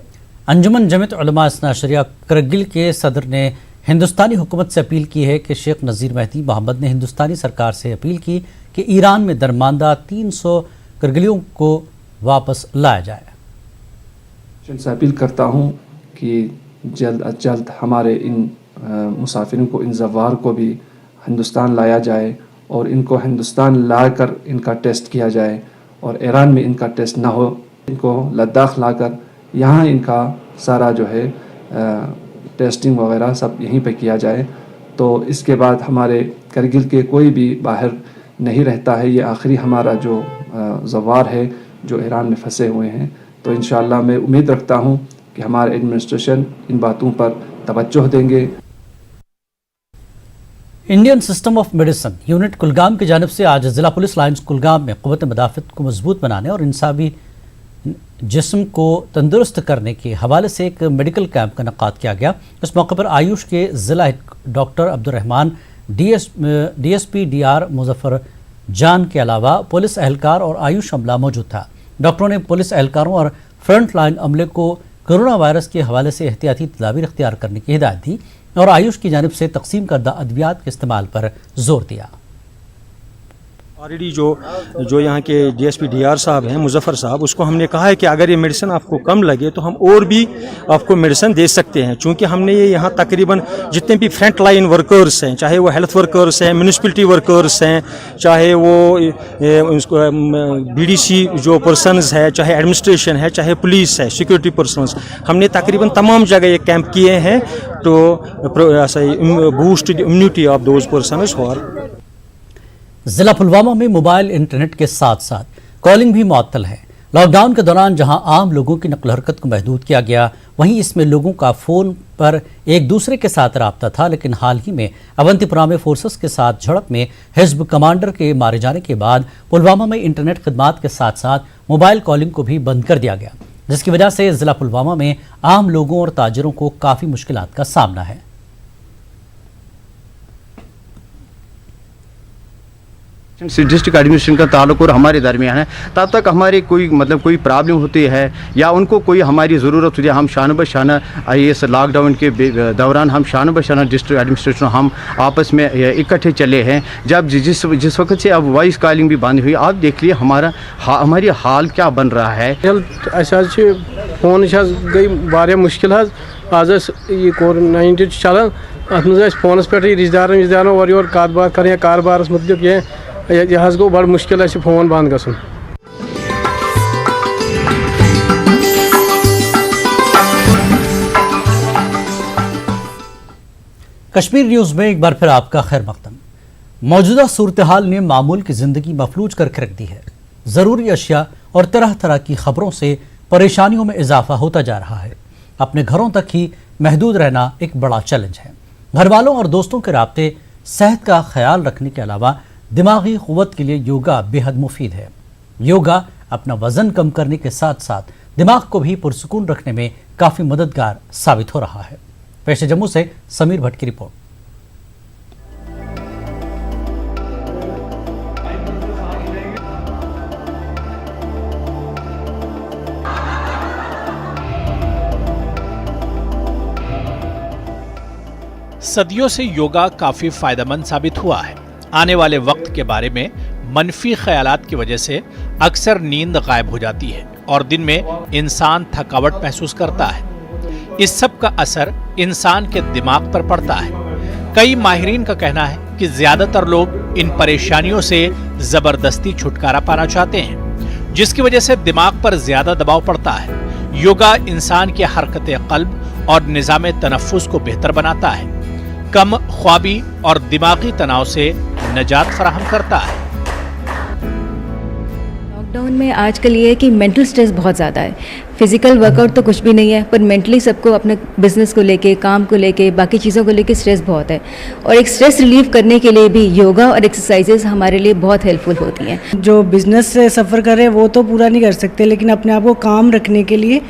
अंजुमन जमीयत उलमा इस्ना शरिया करगिल के सदर ने हिंदुस्तानी हुकूमत से अपील की है कि शेख नज़ीर मेहदी मोहम्मद ने हिंदुस्तानी सरकार से अपील की कि ईरान में दरमानदा 300 करगिलियों को वापस लाया जाए। उनसे अपील करता हूँ कि जल्द अज जल्द हमारे इन मुसाफिरों को, इन ज़व्वार को भी हिंदुस्तान लाया जाए और इनको हिंदुस्तान लाकर इनका टेस्ट किया जाए और ईरान में इनका टेस्ट ना हो। इनको लद्दाख लाकर यहाँ इनका सारा जो है टेस्टिंग वगैरह सब यहीं पे किया जाए। तो इसके बाद हमारे करगिल के कोई भी बाहर नहीं रहता है। ये आखिरी हमारा जो ज़व्वार है जो ईरान में फंसे हुए हैं। तो इंशाअल्लाह मैं उम्मीद रखता हूँ कि हमारे एडमिनिस्ट्रेशन इन बातों पर तवज्जो देंगे। Indian system of medicine unit Kulgam की जानिब से आज जिला पुलिस लाइन्स कुलगाम में क़ुव्वत मदाफ़त को मजबूत बनाने और इंसानी जिस्म को तंदुरुस्त करने के हवाले से एक मेडिकल कैंप का इनेकाद किया गया। इस मौके पर आयुष के ज़िला doctor Abdurrahman, DSP DR Muzaffar जान के अलावा पुलिस एहलकार और आयुष अमला मौजूद था। डॉक्टरों ने पुलिस एहलकारों और फ्रंट लाइन अमले को कोरोना वायरस के हवाले से एहतियाती तदाबीर इख्तियार करने की हिदायत दी और आयुष की जानिब से तकसीम करदा अद्वियात के इस्तेमाल पर जोर दिया। ऑलरेडी जो यहाँ के DSP DR साहब हैं, मुजफ्फर साहब, उसको हमने कहा है कि अगर ये मेडिसिन आपको कम लगे तो हम और भी आपको मेडिसिन दे सकते हैं। चूँकि हमने ये यहाँ तकरीबन जितने भी फ्रंट लाइन वर्कर्स हैं, चाहे वो हेल्थ वर्कर्स हैं, म्यूनिसिपलिटी वर्कर्स हैं, चाहे वो BDC जो पर्सनस है, चाहे एडमिनिस्ट्रेशन है, चाहे पुलिस है, सिक्योरिटी पर्सनस, हमने तकरीबन तमाम जगह ये कैंप किए हैं तो boost the immunity of those persons who are. जिला पुलवामा में मोबाइल इंटरनेट के साथ साथ कॉलिंग भी मुअत्तल है। लॉकडाउन के दौरान जहां आम लोगों की नकल हरकत को महदूद किया गया, वहीं इसमें लोगों का फ़ोन पर एक दूसरे के साथ राब्ता था। लेकिन हाल ही में अवंतीपुरा में फोर्सेस के साथ झड़प में हिजब कमांडर के मारे जाने के बाद पुलवामा में इंटरनेट खदमात के साथ साथ मोबाइल कॉलिंग को भी बंद कर दिया गया, जिसकी वजह से जिला पुलवामा में आम लोगों और ताजिरों को काफ़ी मुश्किलात का सामना है। डिस्ट्रिक्ट एडमिनिस्ट्रेशन का ताल्लुक और हमारे दरमियान है। तब तक हमारे कोई प्रॉब्लम होती है या उनको कोई हमारी ज़रूरत होती है, हम शान बशाना इस लॉकडाउन के दौरान हम शान बशाना डिस्ट्रिक्ट एडमिनिस्ट्रेशन हम आपस में इकट्ठे चले हैं। जब जिस वक्त से अब वॉइस कॉलिंग भी बंद हुई, आप देख लिए हमारी हाल क्या बन रहा है। फोन गई वारिया मुश्किल आज ये कोविड-19 चलान अत मज फोनस पे रिश्तेदार और योर कत बात कर कारबारस मुतलिक यह गो बड़ मुश्किल फोन बंद गसन। कश्मीर न्यूज़ में एक बार फिर आपका खैर मकदम। मौजूदा सूरत-ए-हाल ने मामूल की जिंदगी मफलूज करके रख दी है। ज़रूरी अशिया और तरह तरह की खबरों से परेशानियों में इजाफा होता जा रहा है। अपने घरों तक ही महदूद रहना एक बड़ा चैलेंज है। घर वालों और दोस्तों के राब्ते, सेहत का ख्याल रखने के अलावा दिमागी क़ुव्वत के लिए योगा बेहद मुफीद है। योगा अपना वज़न कम करने के साथ साथ दिमाग को भी पुरसुकून रखने में काफ़ी मददगार साबित हो रहा है। पेश जम्मू से समीर भट्ट की रिपोर्ट। सदियों से योगा काफी फायदेमंद साबित हुआ है। आने वाले वक्त के बारे में मनफी ख्यालात की वजह से अक्सर नींद गायब हो जाती है और दिन में इंसान थकावट महसूस करता है। इस सब का असर इंसान के दिमाग पर पड़ता है। कई माहिरीन का कहना है कि ज्यादातर लोग इन परेशानियों से जबरदस्ती छुटकारा पाना चाहते हैं, जिसकी वजह से दिमाग पर ज्यादा दबाव पड़ता है। योगा इंसान की हरकत क़ल्ब और निज़ाम तनफ़्फ़ुस को बेहतर बनाता है, कम ख्वाबी और दिमागी तनाव से निजात फराहम करता है। लॉकडाउन में आजकल ये है कि मेंटल स्ट्रेस बहुत ज़्यादा है। फिजिकल वर्कआउट तो कुछ भी नहीं है, पर मेंटली सबको अपने बिजनेस को लेके, काम को लेके, बाकी चीज़ों को लेके स्ट्रेस बहुत है। और एक स्ट्रेस रिलीव करने के लिए भी योगा और एक्सरसाइजेज हमारे लिए बहुत हेल्पफुल होती हैं। जो बिजनेस से सफ़र कर रहे हैं वो तो पूरा नहीं कर सकते, लेकिन अपने आप को काम रखने के लिए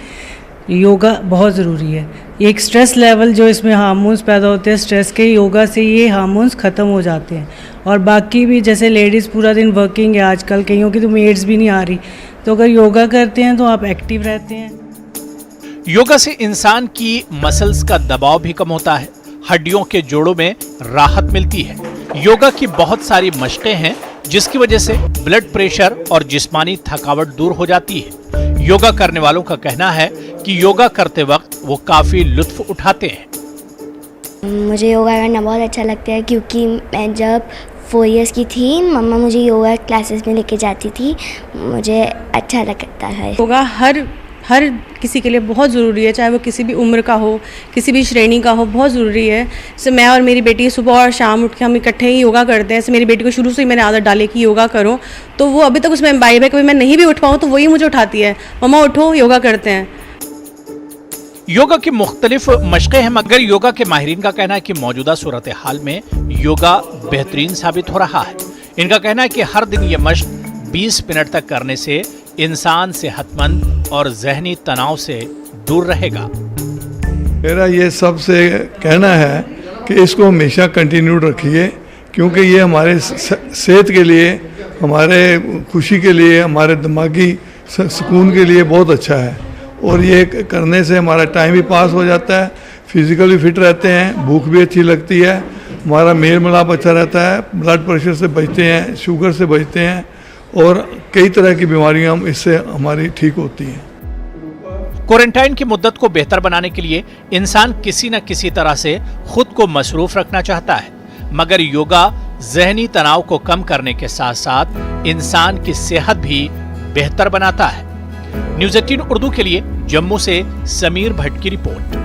योगा बहुत ज़रूरी है। एक स्ट्रेस लेवल जो इसमें हार्मोन्स पैदा होते हैं स्ट्रेस के, योगा से ये हार्मोन्स ख़त्म हो जाते हैं। और बाकी भी जैसे लेडीज़ पूरा दिन वर्किंग है आजकल, कईयों की तो मेड्स भी नहीं आ रही, तो अगर योगा करते हैं तो आप एक्टिव रहते हैं। योगा से इंसान की मसल्स का दबाव भी कम होता है, हड्डियों के जोड़ों में राहत मिलती है। योगा की बहुत सारी मशकें हैं जिसकी वजह से ब्लड प्रेशर और जिस्मानी थकावट दूर हो जाती है। योगा करने वालों का कहना है कि योगा करते वक्त वो काफी लुत्फ उठाते हैं। मुझे योगा करना बहुत अच्छा लगता है क्योंकि मैं जब 4 इयर्स की थी, मम्मा मुझे योगा क्लासेस में लेके जाती थी, मुझे अच्छा लगता है। योगा हर किसी के लिए बहुत ज़रूरी है, चाहे वो किसी भी उम्र का हो, किसी भी श्रेणी का हो, बहुत ज़रूरी है। जैसे मैं और मेरी बेटी सुबह और शाम उठ के हम इकट्ठे ही योगा करते हैं। जैसे मेरी बेटी को शुरू से ही मैंने आदत डाली कि योगा करो, तो वो अभी तक उसमें बाई कभी मैं नहीं भी उठ पाऊँ तो वही मुझे उठाती है, मम्मा उठो योगा करते हैं। योगा की मुख्तलिफ मशकें हैं, मगर योगा के माहिरीन का कहना है कि मौजूदा सूरत हाल में योगा बेहतरीन साबित हो रहा है। इनका कहना है कि हर दिन ये मशक 20 मिनट तक करने से इंसान सेहतमंद और जहनी तनाव से दूर रहेगा। मेरा ये सबसे कहना है कि इसको हमेशा कंटिन्यू रखिए, क्योंकि ये हमारे सेहत के लिए, हमारे खुशी के लिए, हमारे दिमागी सुकून के लिए बहुत अच्छा है। और ये करने से हमारा टाइम भी पास हो जाता है, फिजिकली फिट रहते हैं, भूख भी अच्छी लगती है, हमारा मेल मिलाप अच्छा रहता है, ब्लड प्रेशर से बचते हैं, शुगर से बचते हैं और कई तरह की बीमारियां इससे हमारी ठीक होती हैं। क्वारंटाइन की मुद्दत को बेहतर बनाने के लिए इंसान किसी न किसी तरह से खुद को मसरूफ रखना चाहता है, मगर योगा जहनी तनाव को कम करने के साथ साथ इंसान की सेहत भी बेहतर बनाता है। न्यूज़ 18 उर्दू के लिए जम्मू से समीर भट्ट की रिपोर्ट।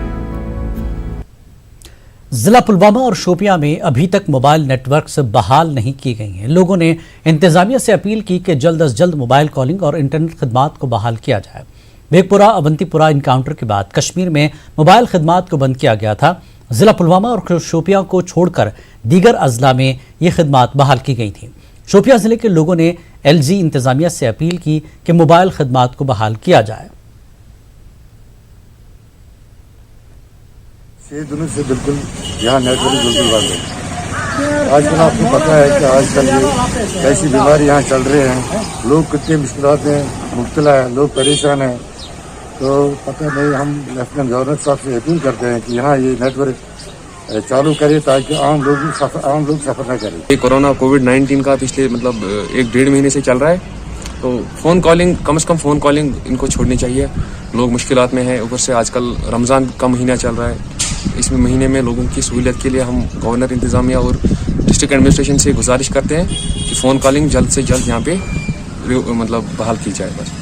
जिला पुलवामा और शोपियां में अभी तक मोबाइल नेटवर्क्स बहाल नहीं की गई हैं। लोगों ने इंतजामिया से अपील की कि जल्द अज जल्द मोबाइल कॉलिंग और इंटरनेट खदमात को बहाल किया जाए। बेगपुरा अवंतीपुरा इनकाउंटर के बाद कश्मीर में मोबाइल खदमात को बंद किया गया था। जिला पुलवामा और शोपियां को छोड़कर दीगर अजला में ये खदमात बहाल की गई थी। शोपियां जिले के लोगों ने LG इंतजामिया से अपील की कि मोबाइल खदमात को बहाल किया जाए। 6 दिनों से बिल्कुल यहाँ नेटवर्क बिल्कुल बंद है। आजकल आपको पता है कि आजकल ये कैसी बीमारी यहाँ चल रहे हैं, लोग कितनी मुश्किलात में मुब्तला है, लोग परेशान हैं। तो पता नहीं, हम लेफ्टिनेंट गवर्नर साहब से अपील करते हैं कि यहाँ ये नेटवर्क चालू करे ताकि आम लोग सफ़र न करें। ये कोरोना कोविड-19 का पिछले 1-1.5 महीने से चल रहा है, तो फ़ोन कॉलिंग, कम से कम फ़ोन कॉलिंग इनको छोड़नी चाहिए। लोग मुश्किलात में हैं, ऊपर से आजकल रमज़ान का महीना चल रहा है। इस महीने में लोगों की सहूलियत के लिए हम गवर्नर इंतज़ामिया और डिस्ट्रिक्ट एडमिनिस्ट्रेशन से गुजारिश करते हैं कि फ़ोन कॉलिंग जल्द से जल्द यहाँ पे बहाल की जाए। बस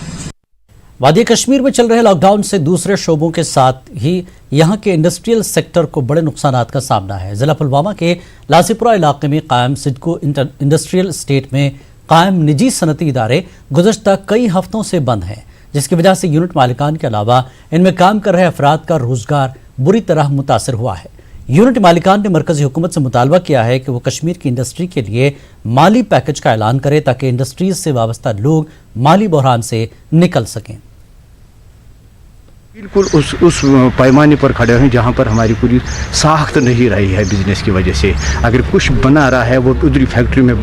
वादी कश्मीर में चल रहे लॉकडाउन से दूसरे शोबों के साथ ही यहाँ के इंडस्ट्रियल सेक्टर को बड़े नुकसानात का सामना है। जिला पुलवामा के लासीपुरा इलाके में कायम सिडको इंडस्ट्रियल एस्टेट में कायम निजी सनती इदारे गुज़श्ता कई हफ्तों से बंद हैं, जिसकी वजह से यूनिट मालिकान के अलावा इनमें काम कर रहे अफराद का रोजगार बुरी तरह मुतासर हुआ है। यूनिट मालिकान ने मरकजी हुकूमत से मुतालबा किया है कि वो कश्मीर की इंडस्ट्री के लिए माली पैकेज का ऐलान करे ताकि इंडस्ट्रीज से वाबस्ता लोग माली बहरान से निकल सकें। बिल्कुल उस पैमाने पर खड़े हैं जहाँ पर हमारी पूरी साख्त नहीं रही है बिजनेस की वजह से। अगर कुछ बना रहा है वो उधरी फैक्ट्री में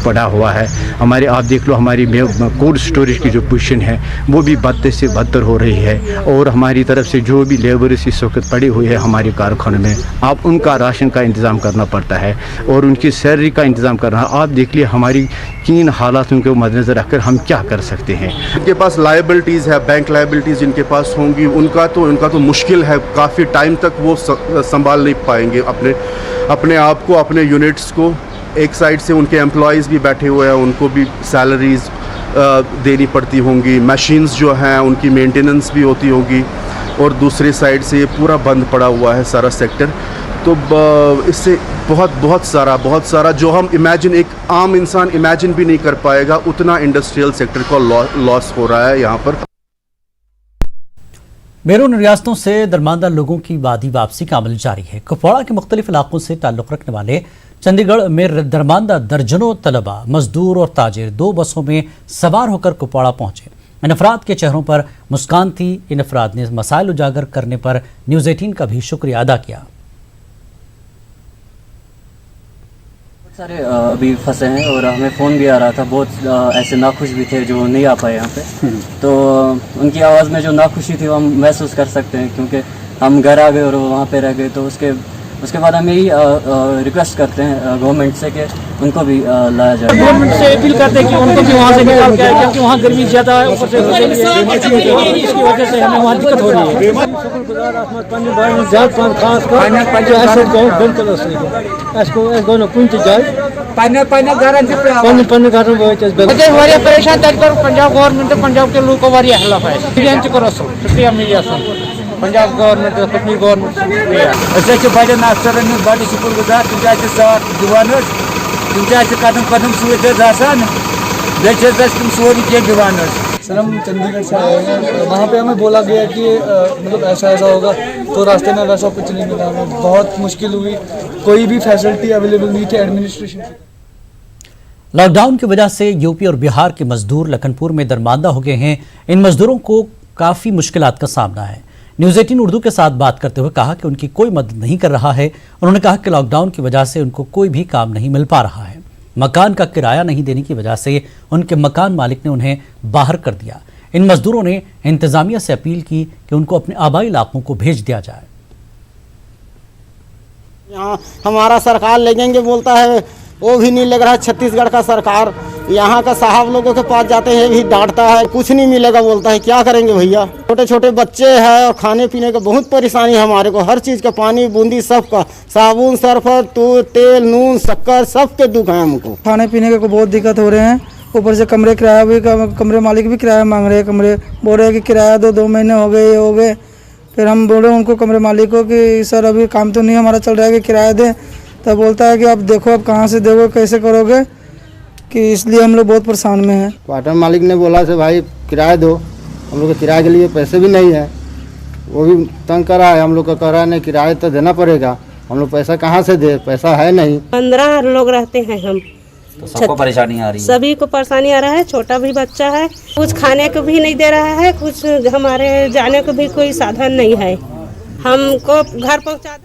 पड़ा हुआ है। हमारे आप देख लो हमारी कोल्ड स्टोरेज की जो पोजीशन है वो भी बदतर से बदतर हो रही है, और हमारी तरफ से जो भी लेबर्स इस वक्त पड़ी हुई है हमारे कारखानों में, आप उनका राशन का इंतज़ाम करना पड़ता है और उनकी सैलरी का इंतज़ाम करना। आप देख लिए हमारी किन हालातों को मद्देनज़र रखकर हम क्या कर सकते हैं। इनके पास लायबिलिटीज़ है, बैंक लायबिलिटीज़ इनके पास होंगी, उनका तो मुश्किल है, काफ़ी टाइम तक वो संभाल नहीं पाएंगे अपने आप को, अपने यूनिट्स को। एक साइड से उनके एम्प्लॉयज़ भी बैठे हुए हैं, उनको भी सैलरीज देनी पड़ती होंगी, मशीन्स जो हैं उनकी मेंटेनेंस भी होती होगी, और दूसरी साइड से ये पूरा बंद पड़ा हुआ है सारा सेक्टर। तो इससे बहुत सारा जो हम एक आम इंसान इमेजिन भी नहीं कर पाएगा, उतना इंडस्ट्रियल सेक्टर को लॉस हो रहा है यहाँ पर। बैरून रियासतों से दरमानदार लोगों की वादी वापसी का अमल जारी है। कुपवाड़ा के मुख्तलिफ इलाकों से ताल्लुक़ रखने वाले चंडीगढ़ में दरमानदार दर्जनों तलबा, मजदूर और ताजिर 2 बसों में सवार होकर कुपवाड़ा पहुंचे। इन अफराद के चेहरों पर मुस्कान थी। इन अफराद ने मसाइल उजागर करने पर न्यूज़ 18 का भी शुक्रिया अदा किया। सारे अभी फंसे हैं और हमें फ़ोन भी आ रहा था, बहुत ऐसे नाखुश भी थे जो नहीं आ पाए यहाँ पे। तो उनकी आवाज़ में जो नाखुशी थी वो हम महसूस कर सकते हैं, क्योंकि हम घर आ गए और वो वहाँ पे रह गए। तो उसके बाद हम यही रिक्वेस्ट करते हैं गवर्नमेंट से कि उनको भी लाया जाए। गवर्नमेंट से अपील करते हैं कि उनको भी वहाँ से निकाल के आए, क्योंकि वहाँ गर्मी ज़्यादा है, ऊपर से इसकी वजह से हमें वहाँ दिक्कत हो रही है। परेशान पंजाब गवर्नमेंट पंजाब के लोगों को हेल्प है। शुक्रिया media Punjab government Kashmir government बड़े अफसरन बड़े शुक्र गुजार तुम साथ दिवान तुम कदम कदम तुम सोरी दिवान। सर हम चंडीगढ़ से आए हैं, वहाँ पे हमें बोला गया कि मतलब ऐसा होगा, तो रास्ते में वैसा कुछ नहीं मिला। हमें बहुत मुश्किल हुई, कोई भी फैसिलिटी अवेलेबल नहीं थी एडमिनिस्ट्रेशन की। लॉकडाउन की वजह से यूपी और बिहार के मजदूर लखनपुर में दरमांदा हो गए हैं। इन मजदूरों को काफ़ी मुश्किलात का सामना है। न्यूज़ 18 उर्दू के साथ बात करते हुए कहा कि उनकी कोई मदद नहीं कर रहा है। उन्होंने कहा कि लॉकडाउन की वजह से उनको कोई भी काम नहीं मिल पा रहा है। मकान का किराया नहीं देने की वजह से उनके मकान मालिक ने उन्हें बाहर कर दिया। इन मजदूरों ने इंतजामिया से अपील की कि उनको अपने आबाई इलाकों को भेज दिया जाए। यहाँ हमारा सरकार लगेंगे बोलता है, वो भी नहीं लग रहा है। छत्तीसगढ़ का सरकार यहाँ का साहब लोगों के पास जाते हैं भी डांटता है, कुछ नहीं मिलेगा बोलता है। क्या करेंगे भैया, छोटे छोटे बच्चे हैं और खाने पीने का बहुत परेशानी है हमारे को। हर चीज़ का पानी बूंदी सबका, साबुन सर्फ तेल नून शक्कर सब के दुख है हमको। खाने पीने का बहुत दिक्कत हो रहे हैं। ऊपर से कमरे किराया भी, कमरे मालिक भी किराया मांग रहे हैं। कमरे बोल रहे हैं कि किराया 2 महीने हो गए, ये हो गए। फिर हम बोल रहे हैं उनको कमरे मालिक को कि सर अभी काम तो नहीं हमारा चल रहा है कि किराया दें। तब बोलता है कि आप देखो आप कहाँ से दोगे, कैसे करोगे, कि इसलिए हम लोग बहुत परेशान में हैं। क्वार्टर मालिक ने बोला से भाई किराया दो, हम लोग के किराए के लिए पैसे भी नहीं है। वो भी तंग करा है, हम लोग का कह रहा है नहीं किराया तो देना पड़ेगा, हम लोग पैसा कहाँ से दे, पैसा है नहीं। 15 लोग रहते हैं हम, तो सबको परेशानी आ रही है। सभी को परेशानी आ रहा है, छोटा भी बच्चा है, कुछ खाने को भी नहीं दे रहा है, कुछ हमारे जाने को भी कोई साधन नहीं है, हमको घर पहुँचा।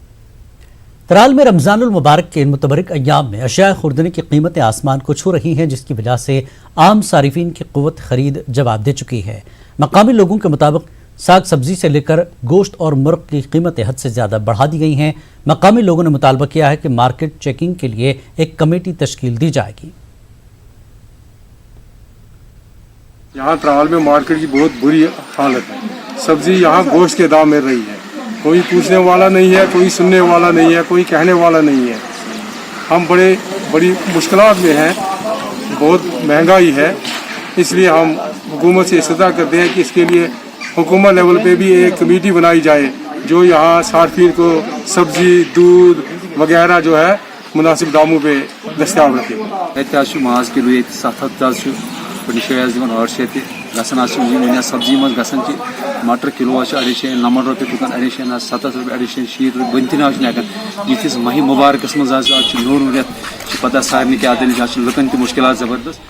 तराल में रमजानुल मुबारक के इन मुतबरक अय्याम में अशिया खुर्दनी की कीमतें आसमान को छू रही हैं, जिसकी वजह से आम सारिफीन की क़ुव्वत खरीद जवाब दे चुकी है। मकामी लोगों के मुताबिक साग सब्जी से लेकर गोश्त और मुर्ग की कीमतें हद से ज़्यादा बढ़ा दी गई हैं। मकामी लोगों ने मुतालबा किया है कि मार्केट चेकिंग के लिए एक कमेटी तश्कील दी जाएगी। यहाँ तराल में मार्केट की बहुत बुरी हालत है। सब्जी यहाँ गोश्त के दाम मिल रही है, कोई पूछने वाला नहीं है, कोई सुनने वाला नहीं है, कोई कहने वाला नहीं है। हम बड़ी मुश्किलात में हैं, बहुत महंगाई है, इसलिए हम हुकूमत से इस्तदा करते हैं कि इसके लिए हुकूमत लेवल पे भी एक कमेटी बनाई जाए जो यहाँ सार्फिन को सब्जी दूध वगैरह जो है मुनासिब दामों पे दस्तियाब रखे। माज किलो ये 700 दिवान 800 गसान सब्जी मज गसान कि मटर किलो 200 90 रुपये टुकन 200 70 रुपये 200 शीत रुपये बन तक यस माह मुबारकस मज नूर रेत पता सारे क्या दलिल लुकन की मुश्किल जबरदस्त।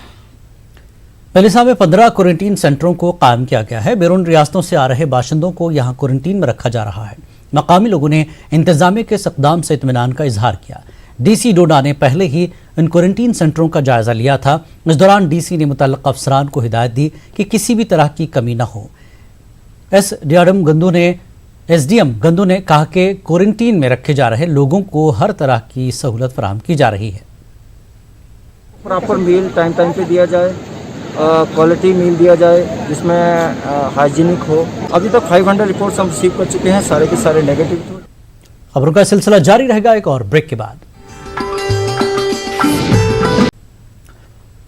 मेलिसा में 15 क्वारंटीन सेंटरों को कायम किया गया है। बैरून रियासतों से आ रहे बाशिंदों को यहाँ क्वारंटीन में रखा जा रहा है। मकामी लोगों ने इंतजामिया के इस इक़दाम से इत्मीनान का इजहार किया। डीसी डोडा ने पहले ही इन क्वारंटीन सेंटरों का जायजा लिया था। इस दौरान डीसी ने मुतल्लिक़ अफसरान को हिदायत दी कि किसी भी तरह की कमी न हो। एसडीएम गंदू ने कहा कि क्वारंटीन में रखे जा रहे लोगों को हर तरह की सहूलत फराहम की जा रही है। प्रॉपर मील टाइम पे दिया जाए, क्वालिटी मील दिया जाए जिसमें हाइजीनिक हो। अभी तक 500 रिपोर्ट्स हम रिसीव कर चुके हैं, सारे के सारे नेगेटिव थे। खबरों का सिलसिला जारी रहेगा एक और ब्रेक के बाद।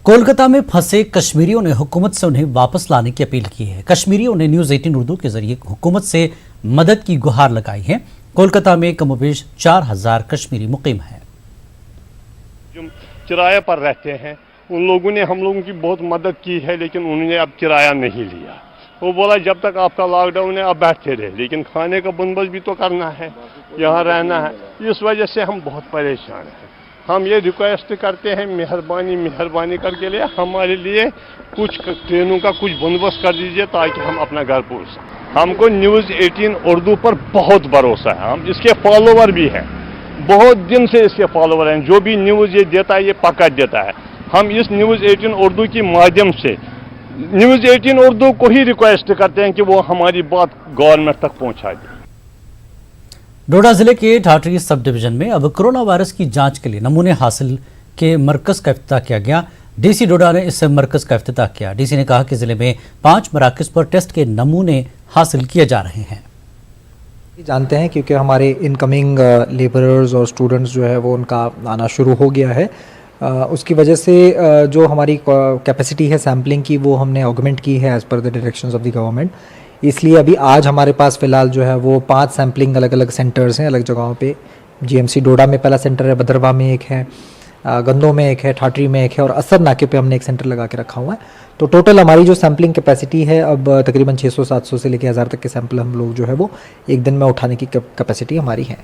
कोलकाता में फंसे कश्मीरियों ने हुकूमत से उन्हें वापस लाने की अपील की है। कश्मीरियों ने न्यूज़ 18 उर्दू के जरिए हुकूमत से मदद की गुहार लगाई है। कोलकाता में कमोबेश 4000 कश्मीरी मुकीम हैं। जो किराए पर रहते हैं उन लोगों ने हम लोगों की बहुत मदद की है, लेकिन उन्होंने अब किराया नहीं लिया। वो बोला जब तक आपका लॉकडाउन है आप बैठते रहे, लेकिन खाने का बंदोबस्त भी तो करना है, यहाँ रहना है। इस वजह से हम बहुत परेशान हैं। हम ये रिक्वेस्ट करते हैं मेहरबानी करके लिए हमारे लिए कुछ ट्रेनों का कुछ बंदोबस्त कर दीजिए ताकि हम अपना घर पहुँच सकें। हमको न्यूज़ 18 उर्दू पर बहुत भरोसा है, हम इसके फॉलोवर भी हैं, बहुत दिन से इसके फॉलोवर हैं। जो भी न्यूज़ ये देता है ये पकड़ देता है। हम इस न्यूज़ 18 उर्दू के माध्यम से न्यूज़ 18 उर्दू को ही रिक्वेस्ट करते हैं कि वो हमारी बात गवर्नमेंट तक पहुंचा दे। डोडा जिले के ठाठरी सब डिवीजन में अब कोरोना वायरस की जांच के लिए नमूने हासिल के मरकज का इफ्तिताह किया गया। डीसी डोडा ने इस मरकज का इफ्तिताह किया। डीसी ने कहा कि जिले में 5 मराकज पर टेस्ट के नमूने हासिल किए जा रहे हैं। जानते हैं क्योंकि हमारे इनकमिंग लेबरर्स और स्टूडेंट्स जो है वो उनका आना शुरू हो गया है। उसकी वजह से जो हमारी कैपेसिटी है सैम्पलिंग की वो हमने ऑगमेंट की है as per the directions of the government. इसलिए अभी आज हमारे पास फ़िलहाल जो है वो 5 सैम्पलिंग अलग अलग सेंटर्स हैं अलग जगहों पे। जीएमसी डोडा में पहला सेंटर है, बदरवा में एक है, गंदो में एक है, ठाठरी में एक है और असर नाके पे हमने एक सेंटर लगा के रखा हुआ है। तो टोटल हमारी जो सैम्पलिंग कैपेसिटी है अब तकरीबन 600-700 से लेकर 1000 तक के सैंपल हम लोग जो है वो एक दिन में उठाने की कैपेसिटी हमारी है।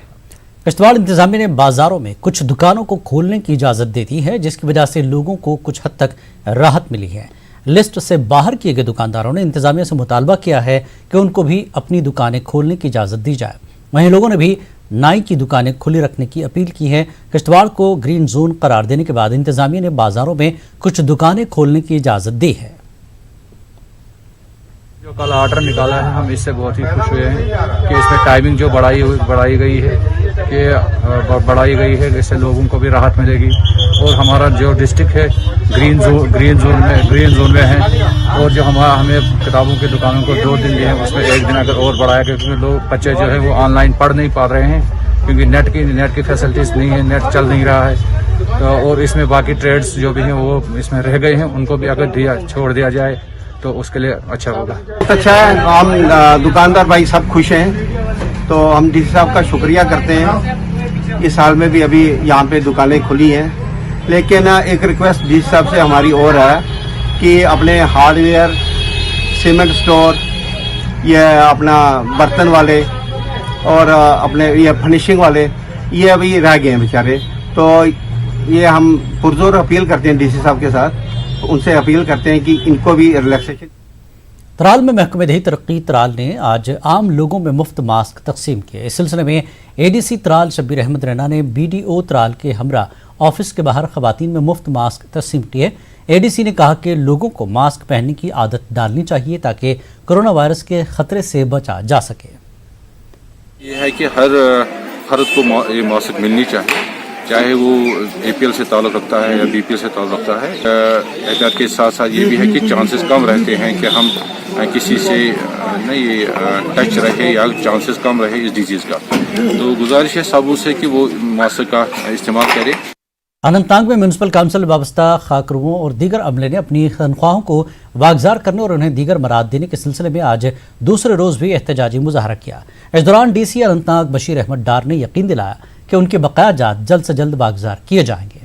किश्तवाड़ इंतजामिया ने बाजारों में कुछ दुकानों को खोलने की इजाज़त दे दी है, जिसकी वजह से लोगों को कुछ हद तक राहत मिली है। लिस्ट से बाहर किए गए दुकानदारों ने इंतजामिया से मुतालबा किया है कि उनको भी अपनी दुकानें खोलने की इजाज़त दी जाए। वहीं लोगों ने भी नाई की दुकानें खुली रखने की अपील की है। किश्तवाड़ को ग्रीन जोन करार देने के बाद इंतजामिया ने बाजारों में कुछ दुकानें खोलने की इजाज़त दी है। जो कल ऑर्डर निकाला है हम इससे बहुत ही खुश हुए हैं कि इसमें टाइमिंग जो बढ़ाई गई है इससे लोगों को भी राहत मिलेगी। और हमारा जो डिस्ट्रिक्ट है ग्रीन जोन में है और जो हमें किताबों की दुकानों को 2 दिन दिए हैं उसमें 1 दिन अगर और बढ़ाया गया क्योंकि लोग बच्चे जो है वो ऑनलाइन पढ़ नहीं पा रहे हैं क्योंकि नेट की फैसिलिटीज़ नहीं है, नेट चल नहीं रहा है। तो और इसमें बाकी ट्रेड्स जो भी हैं वो इसमें रह गए हैं, उनको भी अगर छोड़ दिया जाए तो उसके लिए अच्छा होगा। अच्छा है, हम दुकानदार भाई सब खुश हैं, तो हम डीसी साहब का शुक्रिया करते हैं। इस साल में भी अभी यहाँ पे दुकानें खुली हैं, लेकिन एक रिक्वेस्ट डीसी साहब से हमारी और है कि अपने हार्डवेयर, सीमेंट स्टोर, ये अपना बर्तन वाले और अपने ये फिनिशिंग वाले ये अभी रह गए हैं बेचारे। तो ये हम पुरजोर अपील करते हैं डीसी साहब के साथ, उनसे अपील करते हैं कि इनको भी रिलैक्सेशन। त्राल में महकमे दही तरक्की त्राल ने आज आम लोगों में मुफ्त मास्क तकसीम किए। इस सिलसिले में एडीसी त्राल शब्बीर अहमद रैना ने बीडीओ त्राल के हमरा ऑफिस के बाहर खवातीन में मुफ्त मास्क तकसीम किए। एडीसी ने कहा कि लोगों को मास्क पहनने की आदत डालनी चाहिए ताकि कोरोना वायरस के खतरे से बचा जा सके। ये है कि हर फर्द को ये मास्क मिलनी चाहिए, चाहे वो एपीएल से ताल्लुक़ रखता है या बीपीएल से ताल्लुक़ रखता है। एहतियात के साथ साथ ये भी है कि चांसेस कम रहते हैं कि हम किसी से नहीं टच रहे या चांसेस कम रहे इस डिजीज़ का। तो गुजारिश है सबों से कि वो मास्क का इस्तेमाल करें। अनंतनाग में म्यूनसिपल काउंसिल वाबस्ता खाकरुओं और दीगर अमले ने अपनी तनख्वाहों को वागजार करने और उन्हें दीगर मराद देने के सिलसिले में आज दूसरे रोज भी एहतजाजी मुजाहरा किया। इस दौरान डीसी अनंतनाग बशीर अहमद डार ने यकीन दिलाया कि उनके बकाया जात जल्द से जल्द वागजार किए जाएंगे।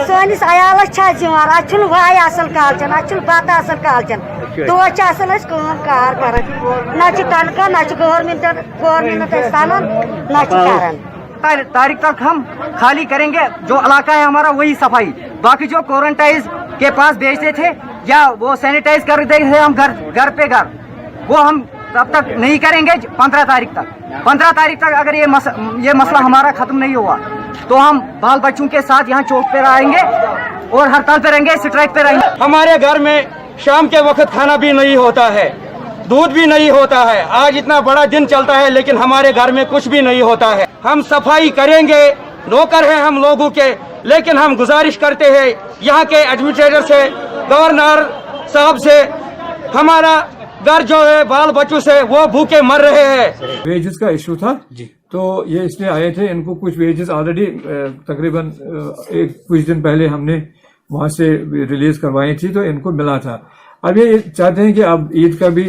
सानिस आयालस दिवान अल वाय असल कालचन अल बत असल कालचन दो कार कर ना तनख्वाह ना गवर्नमेंट सामान ना कर तारीख तक हम खाली करेंगे। जो इलाका है हमारा वही सफाई, बाकी जो क्वारंटाइन के पास भेजते थे या वो सैनिटाइज कर देते थे हम घर पे घर, वो हम तब तक नहीं करेंगे 15 तारीख तक। 15 तारीख तक अगर ये मसला हमारा खत्म नहीं हुआ तो हम बाल बच्चों के साथ यहाँ चौक पे रहेंगे और हड़ताल पे रहेंगे, स्ट्राइक पे रहेंगे। हमारे घर में शाम के वक्त खाना भी नहीं होता है, दूध भी नहीं होता है। आज इतना बड़ा दिन चलता है लेकिन हमारे घर में कुछ भी नहीं होता है। हम सफाई करेंगे, नौकर हैं हम लोगों के, लेकिन हम गुजारिश करते हैं यहाँ के एडमिनिस्ट्रेटर से, गवर्नर साहब से, हमारा घर जो है बाल बच्चों से वो भूखे मर रहे हैं। वेजेस का इशू था जी, तो ये इसलिए आए थे। इनको कुछ वेजेस ऑलरेडी तकरीबन कुछ दिन पहले हमने वहाँ से रिलीज करवाई थी तो इनको मिला था। अब ये चाहते हैं कि अब ईद का भी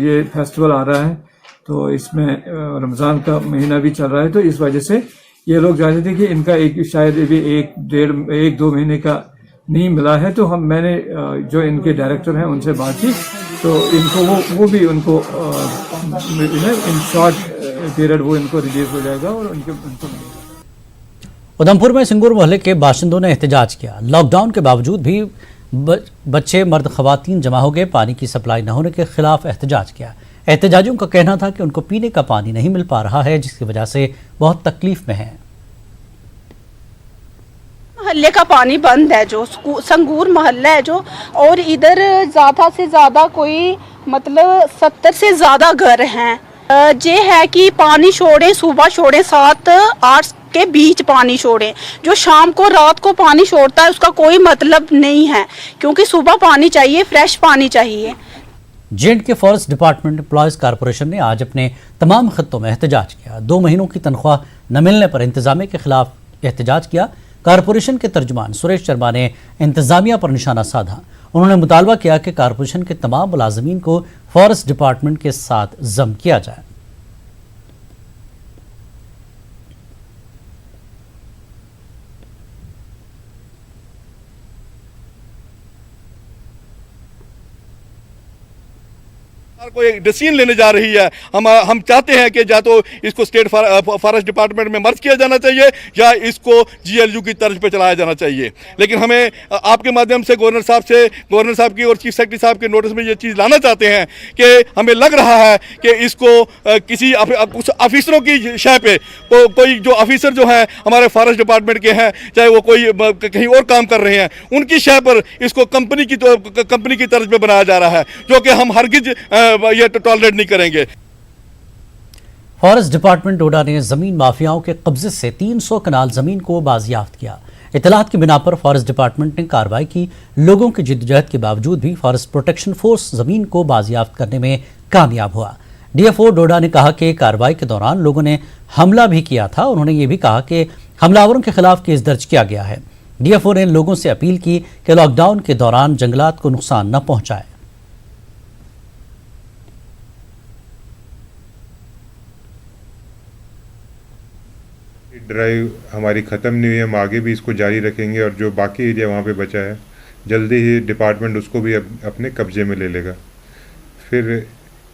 ये फेस्टिवल आ रहा है तो इसमें रमज़ान का महीना भी चल रहा है, तो इस वजह से ये लोग चाहते थे कि इनका शायद भी एक दो महीने का नहीं मिला है। तो मैंने जो इनके डायरेक्टर हैं उनसे बात की तो इनको वो भी उनको इन शॉर्ट पीरियड वो इनको रिलीज हो जाएगा और उनको उधमपुर में सिंगूर मोहल्ले के बाशिंदों ने एहतजाज किया। लॉकडाउन के बावजूद भी बच्चे मर्द खवातीन जमा हो गए, पानी की सप्लाई न होने के खिलाफ एहतजाज किया। एहतजाजियों का कहना था कि उनको पीने का पानी नहीं मिल पा रहा है जिसकी वजह से बहुत तकलीफ में हैं। मोहल्ले का पानी बंद है, जो संगूर मोहल्ला है जो, और इधर ज़्यादा से ज़्यादा कोई मतलब 70 से ज़्यादा घर हैं। ये है कि पानी छोड़ें, सुबह छोड़ें 7-8 के बीच पानी छोड़ें। जो शाम को रात को पानी छोड़ता है उसका कोई मतलब नहीं है, क्योंकि सुबह पानी चाहिए, फ्रेश पानी चाहिए। जे&के फॉरेस्ट डिपार्टमेंट एम्प्लॉयज़ कारपोरेशन ने आज अपने तमाम खत्तों में एहतजाज किया। 2 महीनों की तनख्वाह न मिलने पर इंतजामिया के खिलाफ एहतजाज किया। कारपोरेशन के तर्जुमान सुरेश शर्मा ने इंतजामिया पर निशाना साधा। उन्होंने मुतालबा किया कि कारपोरेशन के तमाम मुलाजमीन को फॉरेस्ट डिपार्टमेंट के साथ जम किया जाए। कोई डिसीजन लेने जा रही है, हम चाहते हैं कि या तो इसको स्टेट फॉरेस्ट डिपार्टमेंट में मर्ज किया जाना चाहिए या इसको GLU की तर्ज पे चलाया जाना चाहिए। लेकिन हमें आपके माध्यम से गवर्नर साहब की और चीफ सेक्रेटरी साहब के नोटिस में ये चीज़ लाना चाहते हैं कि हमें लग रहा है कि इसको किसी कुछ ऑफिसरों की शय पे कोई जो ऑफिसर जो हैं हमारे फॉरेस्ट डिपार्टमेंट के हैं, चाहे वो कोई कहीं और काम कर रहे हैं, उनकी शय पर इसको कंपनी की तर्ज पे बनाया जा रहा है, जो कि हम हरगिज ये टॉलरेट नहीं करेंगे। फॉरेस्ट डिपार्टमेंट डोडा ने जमीन माफियाओं के कब्जे से 300 कनाल जमीन को बाजियाफ्त किया। इतलात की बिना पर फॉरेस्ट डिपार्टमेंट ने कार्रवाई की। लोगों की जिद्दोजहद के बावजूद भी फॉरेस्ट प्रोटेक्शन फोर्स जमीन को बाजियाफ्त करने में कामयाब हुआ। DFO डोडा ने कहा कि कार्रवाई के दौरान लोगों ने हमला भी किया था। उन्होंने ये भी कहा कि हमलावरों के खिलाफ केस दर्ज किया गया है। DFO ने लोगों से अपील की कि लॉकडाउन के दौरान जंगलात को नुकसान न पहुंचाए। ड्राइव हमारी ख़त्म नहीं हुई है, हम आगे भी इसको जारी रखेंगे और जो बाकी एरिया वहाँ पे बचा है जल्दी ही डिपार्टमेंट उसको भी अपने कब्जे में ले लेगा। फिर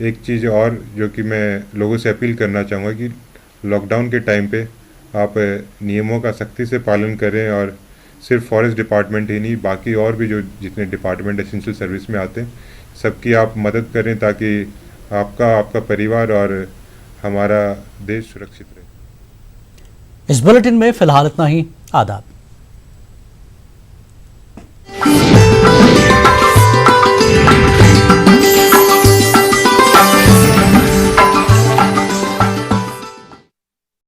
एक चीज़ और जो कि मैं लोगों से अपील करना चाहूँगा कि लॉकडाउन के टाइम पे आप नियमों का सख्ती से पालन करें और सिर्फ फॉरेस्ट डिपार्टमेंट ही नहीं बाकी और भी जो जितने डिपार्टमेंट एसेंशियल सर्विस में आते हैं सबकी आप मदद करें ताकि आपका परिवार और हमारा देश सुरक्षित रहे। इस बुलेटिन में फिलहाल इतना ही। आदाब।